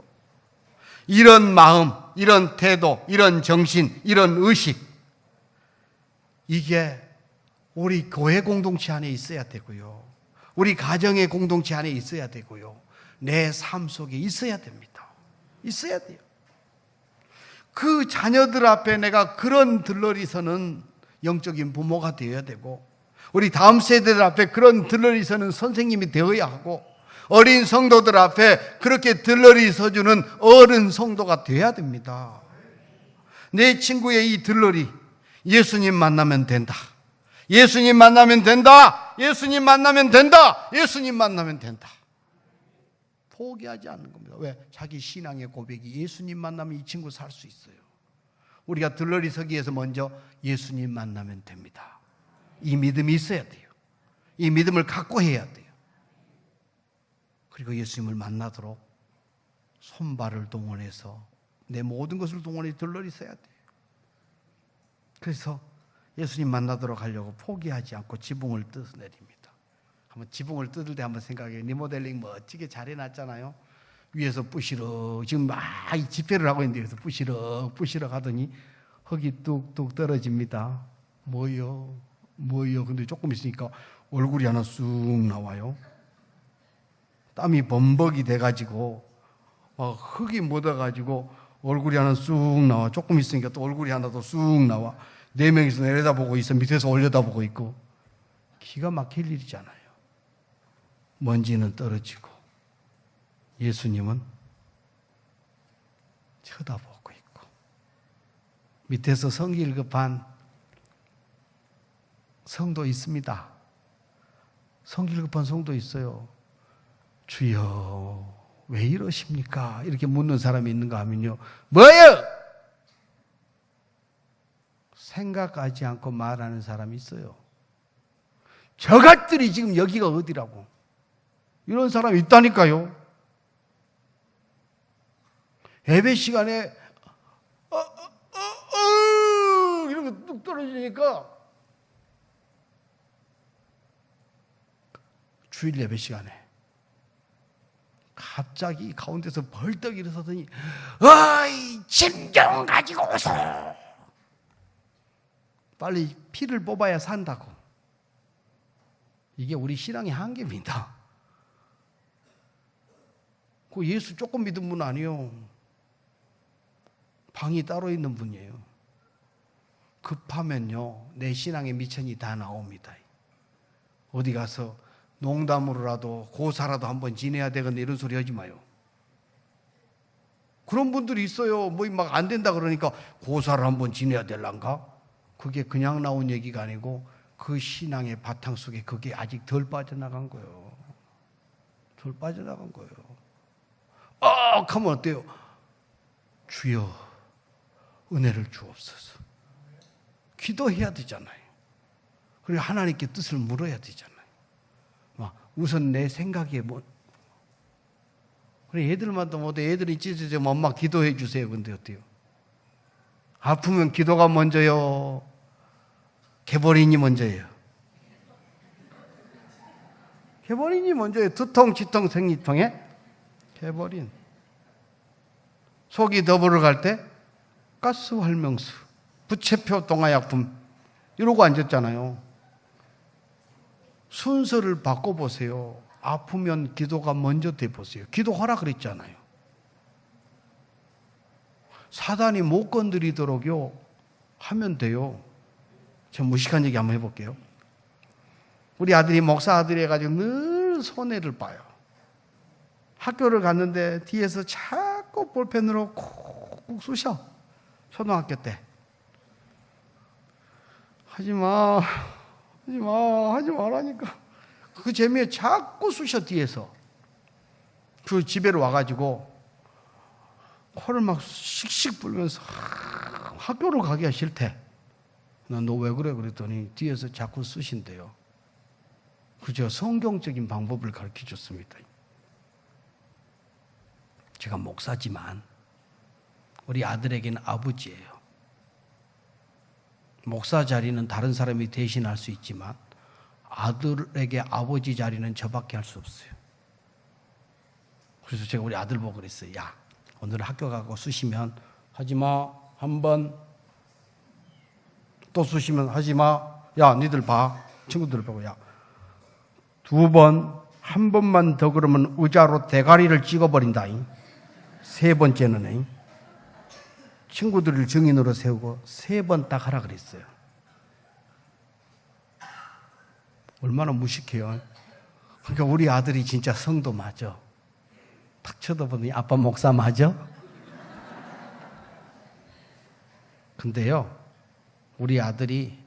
이런 마음, 이런 태도, 이런 정신, 이런 의식, 이게 우리 교회 공동체 안에 있어야 되고요, 우리 가정의 공동체 안에 있어야 되고요, 내 삶 속에 있어야 됩니다. 있어야 돼요. 그 자녀들 앞에 내가 그런 들러리 서는 영적인 부모가 되어야 되고, 우리 다음 세대들 앞에 그런 들러리 서는 선생님이 되어야 하고, 어린 성도들 앞에 그렇게 들러리 서주는 어른 성도가 되어야 됩니다. 내 친구의 이 들러리, 예수님 만나면 된다. 예수님 만나면 된다. 예수님 만나면 된다. 예수님 만나면 된다. 포기하지 않는 겁니다. 왜? 자기 신앙의 고백이 예수님 만나면 이 친구 살 수 있어요. 우리가 들러리 서기 위해서 먼저 예수님 만나면 됩니다. 이 믿음이 있어야 돼요. 이 믿음을 갖고 해야 돼요. 그리고 예수님을 만나도록 손발을 동원해서 내 모든 것을 동원해 들러리 서야 돼요. 그래서 예수님 만나도록 하려고 포기하지 않고 지붕을 뜯어 내립니다. 한번 지붕을 뜯을 때 한번 생각해요. 리모델링 멋지게 잘 해놨잖아요. 위에서 부시럭, 지금 막 집회를 하고 있는데 위에서 부시럭 하더니 흙이 뚝뚝 떨어집니다. 뭐요? 근데 조금 있으니까 얼굴이 하나 쑥 나와요. 땀이 범벅이 돼가지고 막 흙이 묻어가지고 얼굴이 하나 쑥 나와. 조금 있으니까 또 얼굴이 하나 더 쑥 나와. 4명이서 내려다보고 있어. 밑에서 올려다보고 있고. 기가 막힐 일이잖아요. 먼지는 떨어지고 예수님은 쳐다보고 있고, 밑에서 성길 급한 성도 있습니다. 성길 급한 성도 있어요. 주여 왜 이러십니까? 이렇게 묻는 사람이 있는가 하면요, 뭐예요? 생각하지 않고 말하는 사람이 있어요. 저것들이 지금 여기가 어디라고. 이런 사람이 있다니까요. 예배 시간에 이러고 뚝 떨어지니까, 주일 예배 시간에 갑자기 가운데서 벌떡 일어서더니 어이 짐 좀 가지고 오소. 빨리 피를 뽑아야 산다고. 이게 우리 신앙의 한계입니다. 그 예수 조금 믿은 분 아니요. 방이 따로 있는 분이에요. 급하면요, 내 신앙의 미천이 다 나옵니다. 어디 가서 농담으로라도 고사라도 한번 지내야 되겠네 이런 소리 하지 마요. 그런 분들이 있어요. 뭐 막 안 된다 그러니까 고사를 한번 지내야 될란가? 그게 그냥 나온 얘기가 아니고 그 신앙의 바탕 속에 그게 아직 덜 빠져나간 거예요. 덜 빠져나간 거예요. 하면 어때요? 주여 은혜를 주옵소서. 기도해야 되잖아요. 그리고 하나님께 뜻을 물어야 되잖아요. 우선 내 생각에 그래, 애들만 못 애들이 찢어지면 엄마 기도해 주세요. 근데 어때요? 아프면 기도가 먼저요? 개버린이 먼저예요? 개버린이 먼저예요. 두통, 치통, 생리통에 개버린. 속이 더부러갈 때 가스 활명수, 부채표 동화약품 이러고 앉았잖아요. 순서를 바꿔보세요. 아프면 기도가 먼저 돼보세요. 기도하라 그랬잖아요. 사단이 못 건드리도록요 하면 돼요. 저 무식한 얘기 한번 해볼게요. 우리 아들이 목사 아들이 해가지고 늘 손해를 봐요. 학교를 갔는데 뒤에서 자꾸 볼펜으로 콕콕 쑤셔. 초등학교 때. 하지마 하라니까. 그 재미에 자꾸 쑤셔 뒤에서. 그 집에로 와가지고 코를 막 씩씩 불면서 학교를 가기가 싫대. 너 왜 그래? 그랬더니 뒤에서 자꾸 쑤신대요. 그저 성경적인 방법을 가르쳐 줬습니다. 제가 목사지만 우리 아들에게는 아버지예요. 목사 자리는 다른 사람이 대신할 수 있지만 아들에게 아버지 자리는 저밖에 할 수 없어요. 그래서 제가 우리 아들 보고 그랬어요. 야, 오늘 학교 가고 쑤시면 하지마. 한 번 또 쑤시면 하지마. 야, 니들 봐. 친구들 보고 야, 2번, 한 번만 더 그러면 의자로 대가리를 찍어버린다. 3번째는 친구들을 증인으로 세우고 3번 딱 하라 그랬어요. 얼마나 무식해요. 그러니까 우리 아들이 진짜 성도 맞아. 탁 쳐다보더니 아빠 목사 맞아? 근데요, 우리 아들이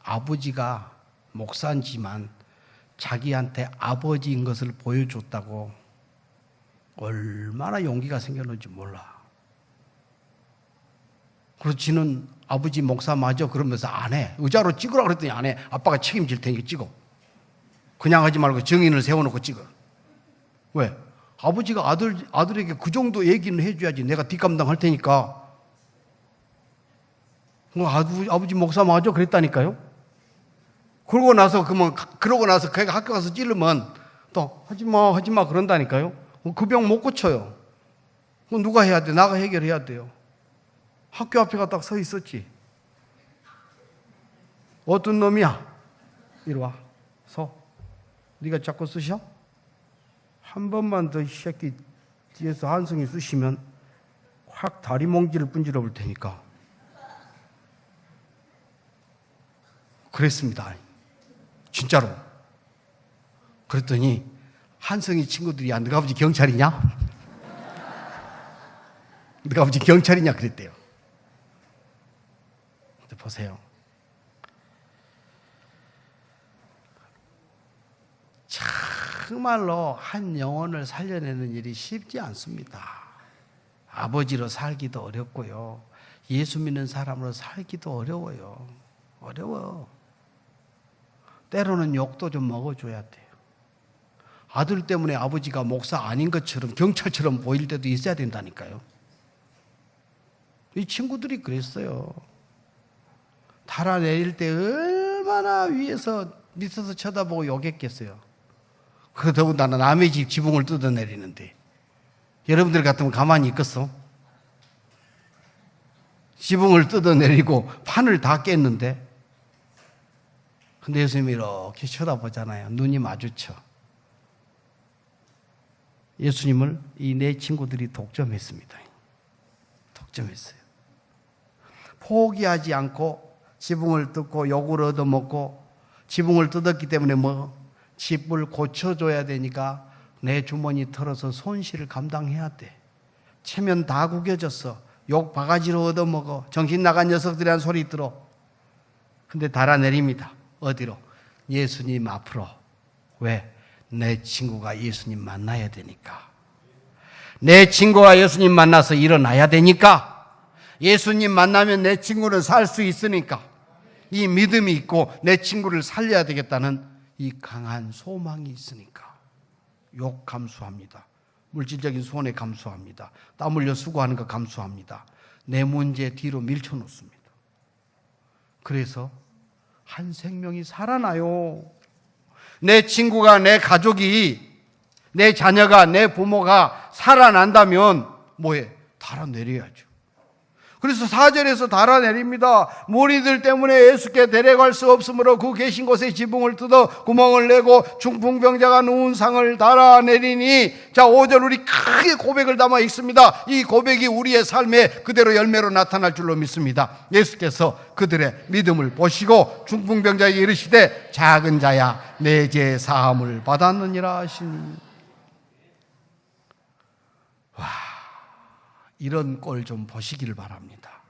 아버지가 목사지만 자기한테 아버지인 것을 보여줬다고 얼마나 용기가 생겼는지 몰라. 그래서 지는 아버지 목사 맞아 그러면서 안 해. 의자로 찍으라 그랬더니 안 해. 아빠가 책임질 테니까 찍어. 그냥 하지 말고 증인을 세워놓고 찍어. 왜? 아버지가 아들에게 그 정도 얘기는 해줘야지. 내가 뒷감당 할 테니까. 아버지 목사 맞아 그랬다니까요. 그러고 나서 걔가 학교 가서 찌르면 또 하지마 그런다니까요. 그 병 못 고쳐요. 그럼 누가 해야 돼? 나가 해결해야 돼요. 학교 앞에 딱 서 있었지. 어떤 놈이야? 이리 와. 서. 네가 자꾸 쑤셔? 한 번만 더 이 새끼 뒤에서 한승이 쑤시면 확 다리 몽지를 분질러 볼 테니까. 그랬습니다. 진짜로. 그랬더니 한성이 친구들이 야, 너가 아버지 경찰이냐? 너가 아버지 경찰이냐? 그랬대요. 근데 보세요. 정말로 한 영혼을 살려내는 일이 쉽지 않습니다. 아버지로 살기도 어렵고요. 예수 믿는 사람으로 살기도 어려워요. 어려워. 때로는 욕도 좀 먹어줘야 돼요. 아들 때문에 아버지가 목사 아닌 것처럼 경찰처럼 보일 때도 있어야 된다니까요. 이 친구들이 그랬어요. 달아내릴 때 얼마나 밑에서 쳐다보고 욕했겠어요. 더군다나 남의 집 지붕을 뜯어내리는데 여러분들 같으면 가만히 있겠어? 지붕을 뜯어내리고 판을 다 깼는데 근데 예수님이 이렇게 쳐다보잖아요. 눈이 마주쳐. 예수님을 이 네 친구들이 독점했습니다. 독점했어요. 포기하지 않고 지붕을 뜯고 욕을 얻어먹고 지붕을 뜯었기 때문에 집을 고쳐줘야 되니까 내 주머니 털어서 손실을 감당해야 돼. 체면 다 구겨졌어. 욕 바가지로 얻어먹어. 정신 나간 녀석들이란 소리 들어. 근데 달아내립니다. 어디로? 예수님 앞으로. 왜? 내 친구가 예수님 만나야 되니까. 내 친구가 예수님 만나서 일어나야 되니까. 예수님 만나면 내 친구는 살 수 있으니까. 이 믿음이 있고 내 친구를 살려야 되겠다는 이 강한 소망이 있으니까. 욕 감수합니다. 물질적인 손해 감수합니다. 땀 흘려 수고하는 거 감수합니다. 내 문제 뒤로 밀쳐놓습니다. 그래서 한 생명이 살아나요. 내 친구가, 내 가족이, 내 자녀가, 내 부모가 살아난다면 뭐해? 달아내려야죠. 그래서 4절에서 달아내립니다. 무리들 때문에 예수께 데려갈 수 없으므로 그 계신 곳에 지붕을 뜯어 구멍을 내고 중풍병자가 누운 상을 달아내리니, 자 5절 우리 크게 고백을 담아 읽습니다. 이 고백이 우리의 삶에 그대로 열매로 나타날 줄로 믿습니다. 예수께서 그들의 믿음을 보시고 중풍병자에게 이르시되 작은 자야 내 죄 사함을 받았느니라 하시니. 이런 꼴 좀 보시기를 바랍니다.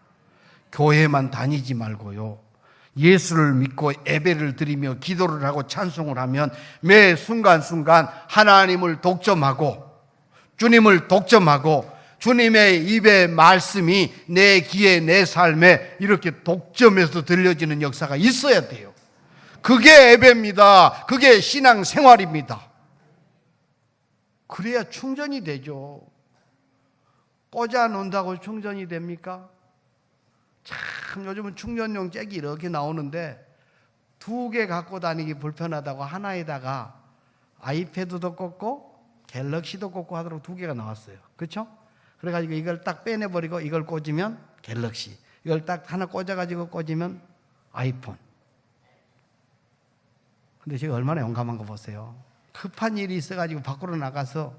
교회만 다니지 말고요, 예수를 믿고 예배를 드리며 기도를 하고 찬송을 하면 매 순간순간 하나님을 독점하고 주님을 독점하고 주님의 입의 말씀이 내 귀에 내 삶에 이렇게 독점해서 들려지는 역사가 있어야 돼요. 그게 예배입니다. 그게 신앙생활입니다. 그래야 충전이 되죠. 꽂아 놓는다고 충전이 됩니까? 참 요즘은 충전용 잭이 이렇게 나오는데 2개 갖고 다니기 불편하다고 하나에다가 아이패드도 꽂고 갤럭시도 꽂고 하도록 2개가 나왔어요. 그렇죠? 그래가지고 이걸 딱 빼내버리고 이걸 꽂으면 갤럭시, 이걸 딱 하나 꽂아가지고 꽂으면 아이폰. 근데 제가 얼마나 용감한 거 보세요. 급한 일이 있어가지고 밖으로 나가서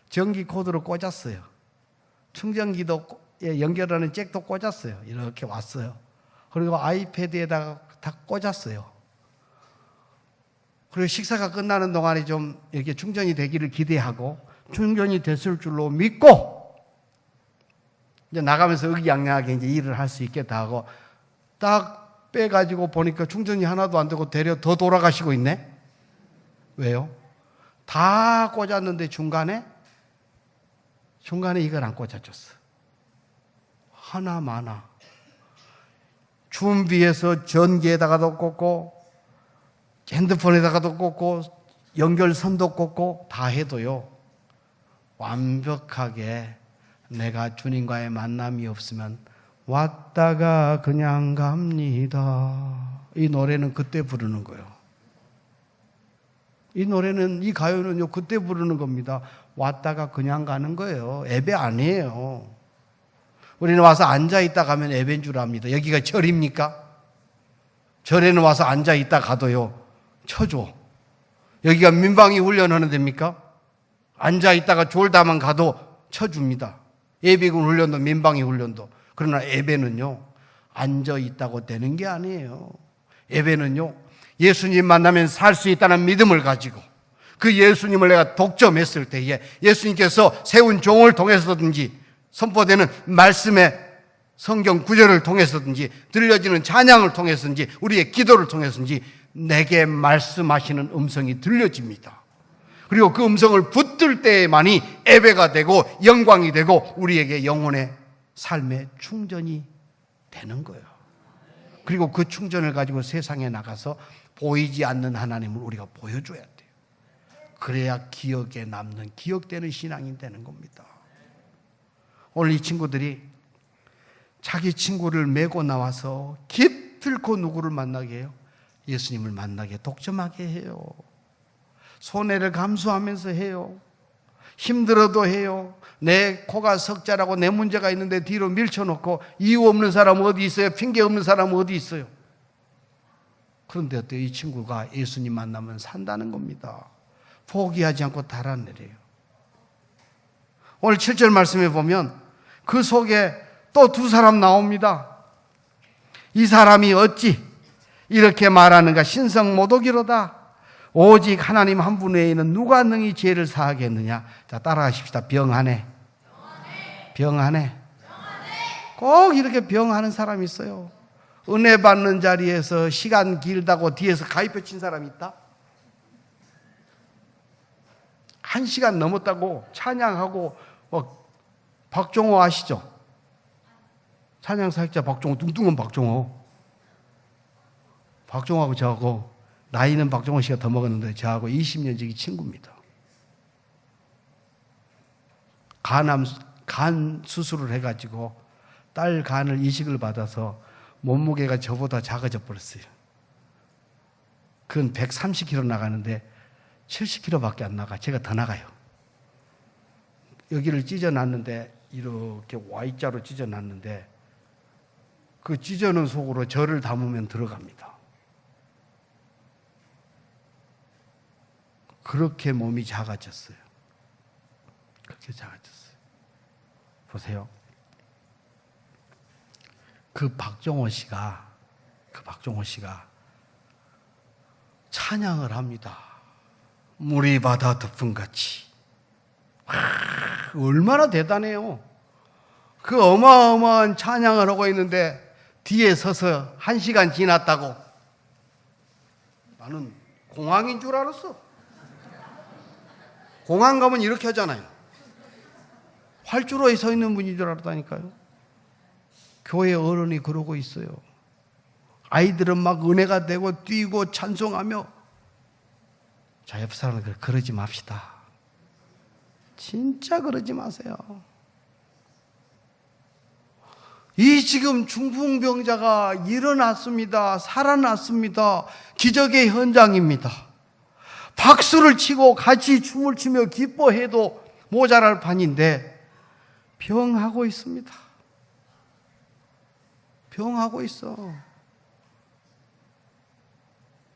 전기 코드로 꽂았어요. 충전기도 연결하는 잭도 꽂았어요. 이렇게 왔어요. 그리고 아이패드에다가 다 꽂았어요. 그리고 식사가 끝나는 동안에 좀 이렇게 충전이 되기를 기대하고 충전이 됐을 줄로 믿고 이제 나가면서 의기양양하게 이제 일을 할 수 있겠다 하고 딱 빼가지고 보니까 충전이 하나도 안 되고 되려 더 돌아가시고 있네? 왜요? 다 꽂았는데 중간에 이걸 안 꽂아줬어. 하나마나. 준비해서 전기에다가도 꽂고 핸드폰에다가도 꽂고 연결선도 꽂고 다 해도요, 완벽하게 내가 주님과의 만남이 없으면 왔다가 그냥 갑니다. 이 노래는 그때 부르는 거예요. 이 노래는, 이 가요는요, 그때 부르는 겁니다. 왔다가 그냥 가는 거예요. 예배 아니에요. 우리는 와서 앉아있다 가면 예배인 줄 압니다. 여기가 절입니까? 절에는 와서 앉아있다 가도요, 쳐줘. 여기가 민방위 훈련하는 데입니까? 앉아있다가 졸다만 가도 쳐줍니다. 예비군 훈련도 민방위 훈련도. 그러나 예배는요, 앉아있다고 되는 게 아니에요. 예배는요, 예수님 만나면 살 수 있다는 믿음을 가지고 그 예수님을 내가 독점했을 때에 예수님께서 세운 종을 통해서든지 선포되는 말씀의 성경 구절을 통해서든지 들려지는 찬양을 통해서든지 우리의 기도를 통해서든지 내게 말씀하시는 음성이 들려집니다. 그리고 그 음성을 붙들 때에만이 예배가 되고 영광이 되고 우리에게 영혼의 삶의 충전이 되는 거예요. 그리고 그 충전을 가지고 세상에 나가서 보이지 않는 하나님을 우리가 보여줘야 돼요. 그래야 기억에 남는, 기억되는 신앙이 되는 겁니다. 오늘 이 친구들이 자기 친구를 메고 나와서 기필코 누구를 만나게 해요? 예수님을 만나게, 독점하게 해요. 손해를 감수하면서 해요. 힘들어도 해요. 내 코가 석자라고 내 문제가 있는데 뒤로 밀쳐놓고 이유 없는 사람 어디 있어요? 핑계 없는 사람 어디 있어요? 그런데 어때요? 이 친구가 예수님 만나면 산다는 겁니다. 포기하지 않고 달아내려요. 오늘 7절 말씀에 보면 그 속에 또 2사람 나옵니다. 이 사람이 어찌 이렇게 말하는가? 신성모독이로다. 오직 하나님 한 분 외에는 누가 능히 죄를 사하겠느냐? 자, 따라하십시다. 병하네. 병하네. 꼭 이렇게 병하는 사람이 있어요. 은혜 받는 자리에서 시간 길다고 뒤에서 가위표 친 사람이 있다? 1시간 넘었다고 찬양하고, 박종호 아시죠? 찬양 사역자 박종호, 뚱뚱한 박종호. 박종호하고 저하고, 나이는 박종호 씨가 더 먹었는데 저하고 20년 지기 친구입니다. 간 수술을 해가지고 딸 간을 이식을 받아서 몸무게가 저보다 작아져 버렸어요. 그건 130kg 나가는데 70kg밖에 안 나가. 제가 더 나가요. 여기를 찢어놨는데 이렇게 Y자로 찢어놨는데 그 찢어놓은 속으로 저를 담으면 들어갑니다. 그렇게 몸이 작아졌어요. 그렇게 작아졌어요. 보세요. 그 박종호 씨가 찬양을 합니다. 물이 바다 덮음같이. 얼마나 대단해요. 그 어마어마한 찬양을 하고 있는데 뒤에 서서 1시간 지났다고 나는 공항인 줄 알았어. 공항 가면 이렇게 하잖아요. 활주로에 서 있는 분인 줄 알았다니까요. 교회 어른이 그러고 있어요. 아이들은 막 은혜가 되고 뛰고 찬송하며. 자, 옆 사람들 그러지 맙시다. 진짜 그러지 마세요. 이 지금 중풍병자가 일어났습니다. 살아났습니다. 기적의 현장입니다. 박수를 치고 같이 춤을 추며 기뻐해도 모자랄 판인데 병하고 있습니다. 병하고 있어.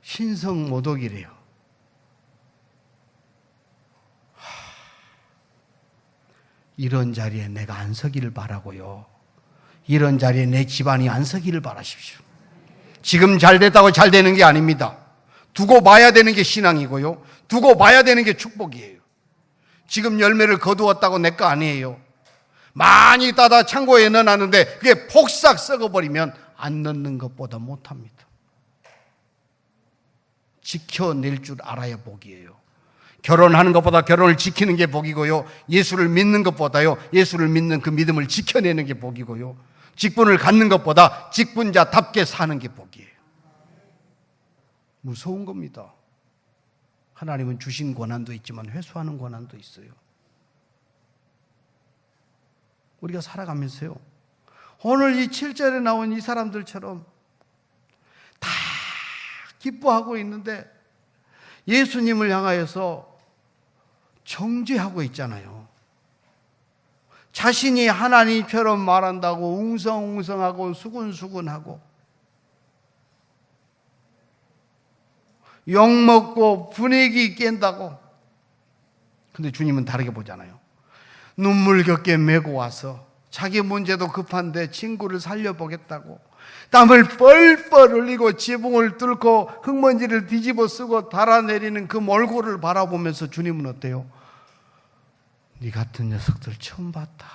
신성모독이래요. 이런 자리에 내가 안 서기를 바라고요. 이런 자리에 내 집안이 안 서기를 바라십시오. 지금 잘 됐다고 잘 되는 게 아닙니다. 두고 봐야 되는 게 신앙이고요. 두고 봐야 되는 게 축복이에요. 지금 열매를 거두었다고 내 거 아니에요. 많이 따다 창고에 넣어놨는데 그게 폭삭 썩어버리면 안 넣는 것보다 못합니다. 지켜낼 줄 알아야 복이에요. 결혼하는 것보다 결혼을 지키는 게 복이고요. 예수를 믿는 것보다요, 예수를 믿는 그 믿음을 지켜내는 게 복이고요. 직분을 갖는 것보다 직분자답게 사는 게 복이에요. 무서운 겁니다. 하나님은 주신 권한도 있지만 회수하는 권한도 있어요. 우리가 살아가면서요, 오늘 이 7절에 나온 이 사람들처럼 다 기뻐하고 있는데 예수님을 향하여서 정죄하고 있잖아요. 자신이 하나님처럼 말한다고 웅성웅성하고 수근수근하고 욕먹고 분위기 깬다고. 근데 주님은 다르게 보잖아요. 눈물겹게 메고 와서 자기 문제도 급한데 친구를 살려보겠다고 땀을 뻘뻘 흘리고 지붕을 뚫고 흙먼지를 뒤집어 쓰고 달아내리는 그 몰골을 바라보면서 주님은 어때요? 네 같은 녀석들 처음 봤다.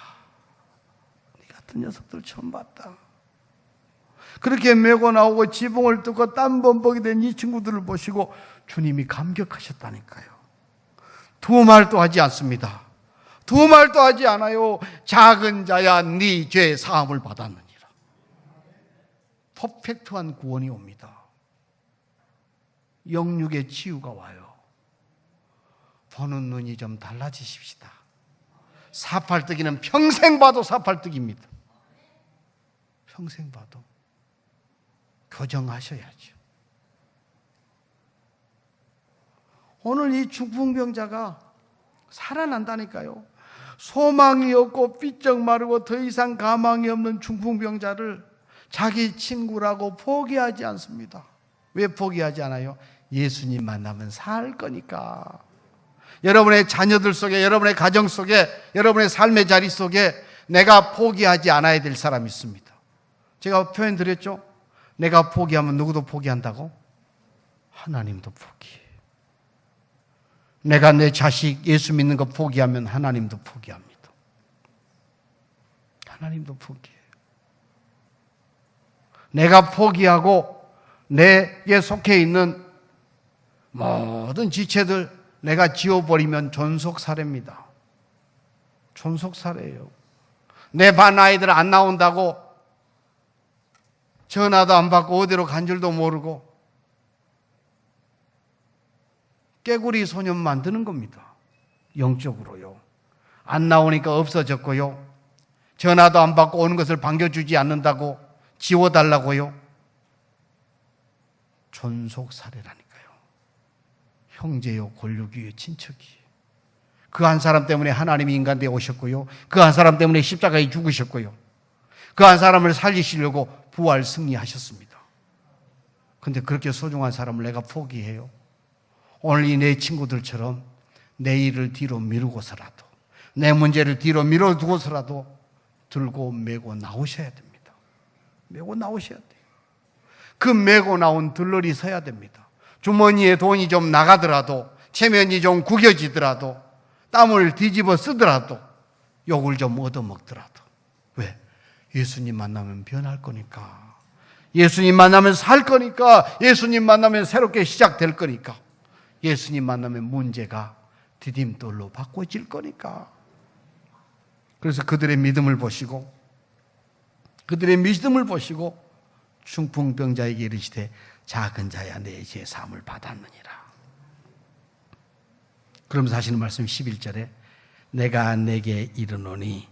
네 같은 녀석들 처음 봤다. 그렇게 메고 나오고 지붕을 뚫고 땀 범벅이 된 이 친구들을 보시고 주님이 감격하셨다니까요. 두 말도 하지 않습니다. 두 말도 하지 않아요. 작은 자야 네 죄 사함을 받았느니라. 퍼펙트한 구원이 옵니다. 영육의 치유가 와요. 보는 눈이 좀 달라지십시다. 사팔뜨기는 평생 봐도 사팔뜨기입니다. 평생 봐도. 교정하셔야죠. 오늘 이 중풍병자가 살아난다니까요. 소망이 없고 삐쩍 마르고 더 이상 가망이 없는 중풍병자를 자기 친구라고 포기하지 않습니다. 왜 포기하지 않아요? 예수님 만나면 살 거니까. 여러분의 자녀들 속에, 여러분의 가정 속에, 여러분의 삶의 자리 속에 내가 포기하지 않아야 될 사람이 있습니다. 제가 표현 드렸죠? 내가 포기하면 누구도 포기한다고? 하나님도 포기해요. 내가 내 자식 예수 믿는 거 포기하면 하나님도 포기합니다. 하나님도 포기해요. 내가 포기하고 내게 속해 있는 모든 지체들 내가 지워버리면 존속살해입니다. 존속살해예요. 내 반 아이들 안 나온다고 전화도 안 받고 어디로 간 줄도 모르고 깨구리 소년 만드는 겁니다. 영적으로요. 안 나오니까 없어졌고요. 전화도 안 받고 오는 것을 반겨주지 않는다고 지워달라고요. 존속살해라니까요. 형제요, 권력이요, 친척이요. 그 한 사람 때문에 하나님이 인간되어 오셨고요. 그 한 사람 때문에 십자가에 죽으셨고요. 그 한 사람을 살리시려고 부활 승리하셨습니다. 근데 그렇게 소중한 사람을 내가 포기해요? 오늘 이 내 친구들처럼 내 일을 뒤로 미루고서라도, 내 문제를 뒤로 밀어두고서라도 들고 메고 나오셔야 됩니다. 메고 나오셔야 돼요. 그 메고 나온 들러리 서야 됩니다. 주머니에 돈이 좀 나가더라도, 체면이 좀 구겨지더라도, 땀을 뒤집어 쓰더라도, 욕을 좀 얻어먹더라도. 왜? 예수님 만나면 변할 거니까. 예수님 만나면 살 거니까. 예수님 만나면 새롭게 시작될 거니까. 예수님 만나면 문제가 디딤돌로 바꿔질 거니까. 그래서 그들의 믿음을 보시고 중풍병자에게 이르시되 작은 자야 내 죄 사함을 받았느니라. 그러면서 하시는 말씀 11절에 내가 내게 이르노니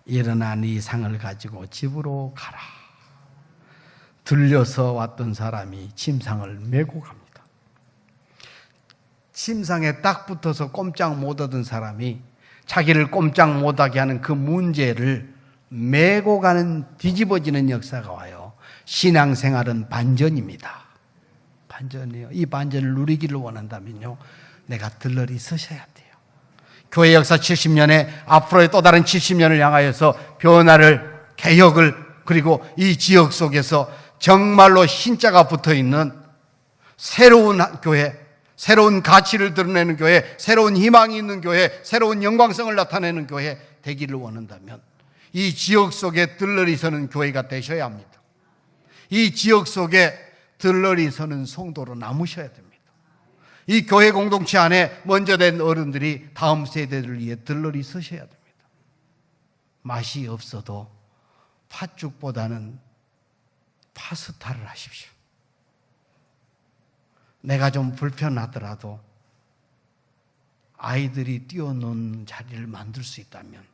일어나 네 상을 가지고 집으로 가라. 들려서 왔던 사람이 침상을 메고 갑니다. 침상에 딱 붙어서 꼼짝 못 하던 사람이 자기를 꼼짝 못하게 하는 그 문제를 메고 가는 뒤집어지는 역사가 와요. 신앙생활은 반전입니다. 반전이에요. 이 반전을 누리기를 원한다면요, 내가 들러리 서셔야 돼요. 교회 역사 70년에 앞으로의 또 다른 70년을 향하여서 변화를, 개혁을, 그리고 이 지역 속에서 정말로 신자가 붙어있는 새로운 교회, 새로운 가치를 드러내는 교회, 새로운 희망이 있는 교회, 새로운 영광성을 나타내는 교회 되기를 원한다면 이 지역 속에 들러리 서는 교회가 되셔야 합니다. 이 지역 속에 들러리 서는 성도로 남으셔야 됩니다. 이 교회 공동체 안에 먼저 된 어른들이 다음 세대를 위해 들러리 서셔야 됩니다. 맛이 없어도 팥죽보다는 파스타를 하십시오. 내가 좀 불편하더라도 아이들이 뛰어노는 자리를 만들 수 있다면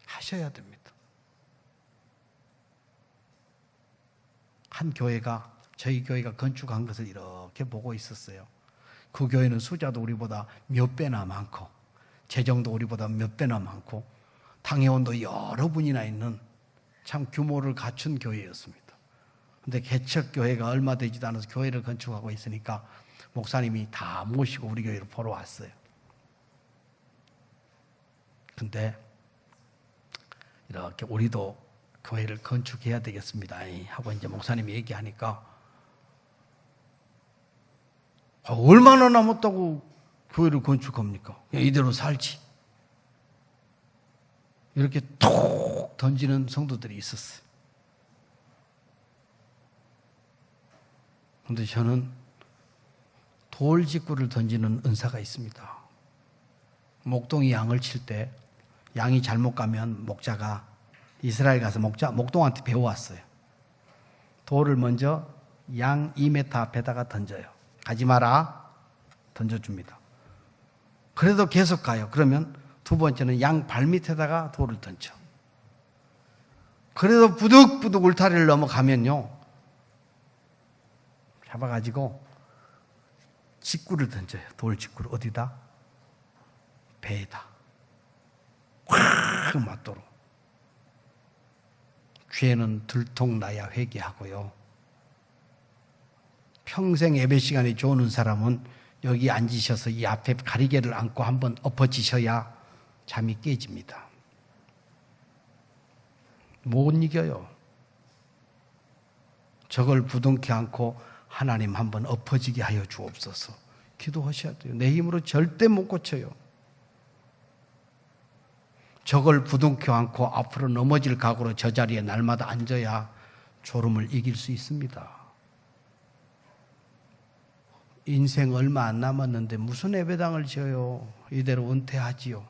하셔야 됩니다. 한 교회가, 저희 교회가 건축한 것을 이렇게 보고 있었어요. 그 교회는 숫자도 우리보다 몇 배나 많고, 재정도 우리보다 몇 배나 많고, 당회원도 여러 분이나 있는 참 규모를 갖춘 교회였습니다. 근데 개척교회가 얼마 되지도 않아서 교회를 건축하고 있으니까 목사님이 다 모시고 우리 교회를 보러 왔어요. 근데 이렇게 우리도 교회를 건축해야 되겠습니다 하고 이제 목사님이 얘기하니까 얼마나 남았다고 교회를 건축합니까? 그냥 이대로 살지. 이렇게 톡 던지는 성도들이 있었어요. 그런데 저는 돌직구를 던지는 은사가 있습니다. 목동이 양을 칠 때 양이 잘못 가면 목자가 이스라엘 가서 목동한테 배워왔어요. 돌을 먼저 양 2m 앞에다가 던져요. 가지 마라. 던져줍니다. 그래도 계속 가요. 그러면 두 번째는 양 발밑에다가 돌을 던져. 그래도 부득부득 울타리를 넘어가면요, 잡아가지고 직구를 던져요. 돌직구를. 어디다? 배에다. 확 맞도록. 죄는 들통나야 회개하고요. 평생 예배 시간이 좋은 사람은 여기 앉으셔서 이 앞에 가리개를 안고 한번 엎어지셔야 잠이 깨집니다. 못 이겨요. 저걸 부둥켜 안고 하나님 한번 엎어지게 하여 주옵소서. 기도하셔야 돼요. 내 힘으로 절대 못 고쳐요. 저걸 부둥켜 안고 앞으로 넘어질 각오로 저 자리에 날마다 앉아야 졸음을 이길 수 있습니다. 인생 얼마 안 남았는데 무슨 예배당을 지어요? 이대로 은퇴하지요.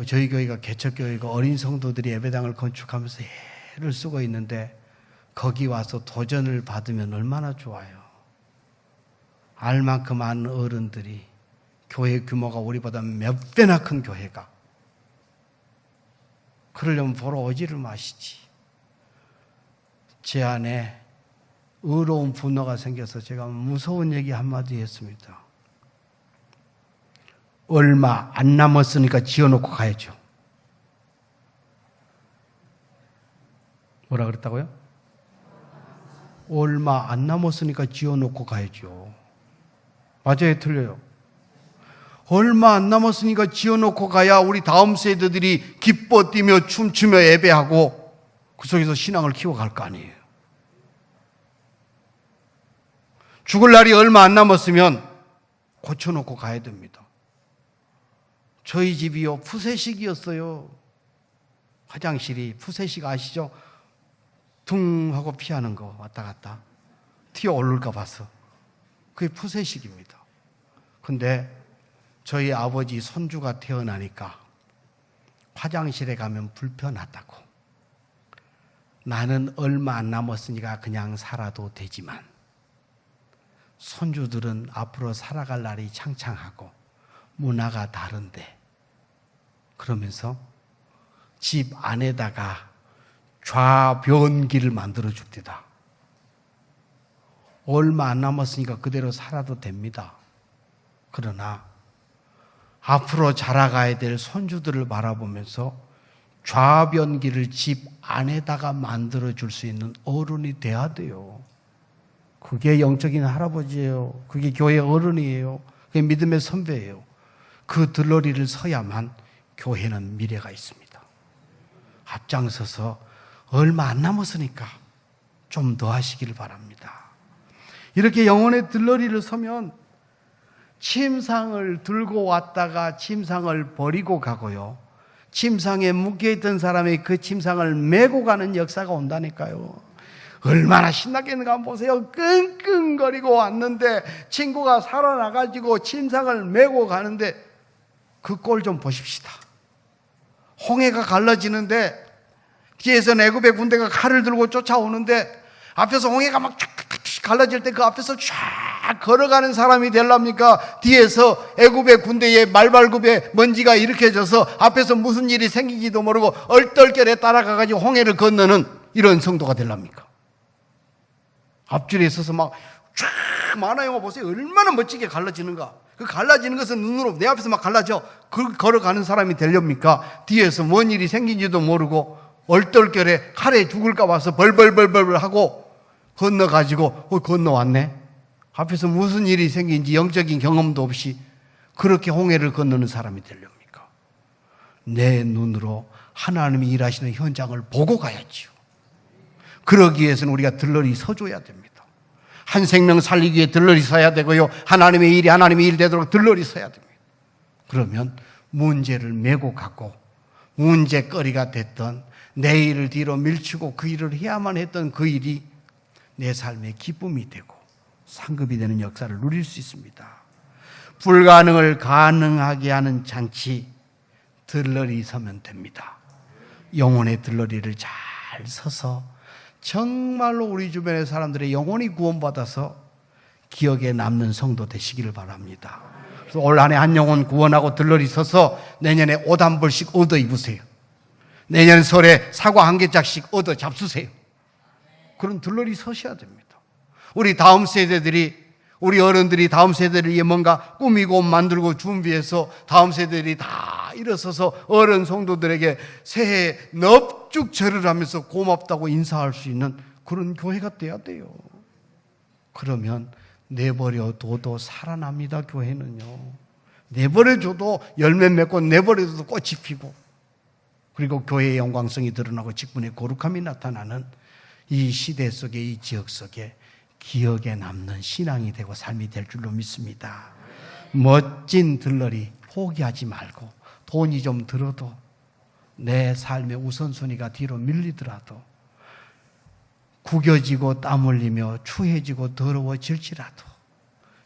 저희 교회가 개척교회가 어린 성도들이 예배당을 건축하면서 애를 쓰고 있는데 거기 와서 도전을 받으면 얼마나 좋아요. 알만큼 많은 어른들이 교회 규모가 우리보다 몇 배나 큰 교회가. 그러려면 보러 오지를 마시지. 제 안에 의로운 분노가 생겨서 제가 무서운 얘기 한마디 했습니다. 얼마 안 남았으니까 지어놓고 가야죠. 뭐라 그랬다고요? 얼마 안 남았으니까 지어놓고 가야죠. 맞아요, 틀려요? 얼마 안 남았으니까 지어놓고 가야 우리 다음 세대들이 기뻐 뛰며 춤추며 예배하고 그 속에서 신앙을 키워갈 거 아니에요. 죽을 날이 얼마 안 남았으면 고쳐놓고 가야 됩니다. 저희 집이요, 푸세식이었어요. 화장실이 푸세식 아시죠? 둥 하고 피하는 거 왔다 갔다 튀어 오를까 봐서. 그게 푸세식입니다. 근데 저희 아버지 손주가 태어나니까 화장실에 가면 불편하다고. 나는 얼마 안 남았으니까 그냥 살아도 되지만 손주들은 앞으로 살아갈 날이 창창하고 문화가 다른데, 그러면서 집 안에다가 좌변기를 만들어 줍니다. 얼마 안 남았으니까 그대로 살아도 됩니다. 그러나 앞으로 자라가야 될 손주들을 바라보면서 좌변기를 집 안에다가 만들어 줄 수 있는 어른이 돼야 돼요. 그게 영적인 할아버지예요. 그게 교회 어른이에요. 그게 믿음의 선배예요. 그 들러리를 서야만 교회는 미래가 있습니다. 앞장서서 얼마 안 남았으니까 좀 더 하시기를 바랍니다. 이렇게 영혼의 들러리를 서면 침상을 들고 왔다가 침상을 버리고 가고요, 침상에 묶여있던 사람이 그 침상을 메고 가는 역사가 온다니까요. 얼마나 신나겠는가 한번 보세요. 끙끙거리고 왔는데 친구가 살아나가지고 침상을 메고 가는데 그 꼴 좀 보십시다. 홍해가 갈라지는데 뒤에서 애굽의 군대가 칼을 들고 쫓아오는데 앞에서 홍해가 막 쫙 갈라질 때 그 앞에서 쫙 걸어가는 사람이 되랍니까? 뒤에서 애굽의 군대의 말발굽에 먼지가 일으켜져서 앞에서 무슨 일이 생기지도 모르고 얼떨결에 따라가가지고 홍해를 건너는 이런 성도가 되랍니까? 앞줄에 있어서 막 쫙 만화 영화 보세요. 얼마나 멋지게 갈라지는가. 그 갈라지는 것은 눈으로 내 앞에서 막 갈라져. 그 걸어가는 사람이 되렵니까? 뒤에서 뭔 일이 생긴지도 모르고 얼떨결에 칼에 죽을까 봐서 벌벌벌벌 하고 건너가지고 건너왔네. 앞에서 무슨 일이 생긴지 영적인 경험도 없이 그렇게 홍해를 건너는 사람이 되렵니까? 내 눈으로 하나님이 일하시는 현장을 보고 가야지요. 그러기 위해서는 우리가 들러리 서줘야 됩니다. 한 생명 살리기 위해 들러리 서야 되고요, 하나님의 일이 하나님의 일 되도록 들러리 서야 됩니다. 그러면 문제를 메고 가고 문제거리가 됐던 내 일을 뒤로 밀치고 그 일을 해야만 했던 그 일이 내 삶의 기쁨이 되고 상급이 되는 역사를 누릴 수 있습니다. 불가능을 가능하게 하는 잔치, 들러리 서면 됩니다. 영혼의 들러리를 잘 서서 정말로 우리 주변의 사람들의 영혼이 구원받아서 기억에 남는 성도 되시기를 바랍니다. 그래서 올 한 해 한 영혼 구원하고 들러리 서서 내년에 옷 한 벌씩 얻어 입으세요. 내년 설에 사과 한 개짝씩 얻어 잡수세요. 그런 들러리 서셔야 됩니다. 우리 다음 세대들이, 우리 어른들이 다음 세대를 위해 뭔가 꾸미고 만들고 준비해서 다음 세대들이 다 일어서서 어른 성도들에게 새해 넙죽 절을 하면서 고맙다고 인사할 수 있는 그런 교회가 돼야 돼요. 그러면 내버려둬도 살아납니다. 교회는요. 내버려줘도 열매 맺고 내버려둬도 꽃이 피고, 그리고 교회의 영광성이 드러나고 직분의 거룩함이 나타나는 이 시대 속에, 이 지역 속에 기억에 남는 신앙이 되고 삶이 될 줄로 믿습니다. 멋진 들러리 포기하지 말고, 돈이 좀 들어도 내 삶의 우선순위가 뒤로 밀리더라도, 구겨지고 땀 흘리며 추해지고 더러워질지라도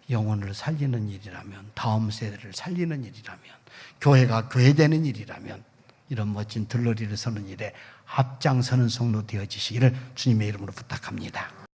영혼을 살리는 일이라면, 다음 세대를 살리는 일이라면, 교회가 교회되는 일이라면 이런 멋진 들러리를 서는 일에 앞장서는 성도 되어지시기를 주님의 이름으로 부탁합니다.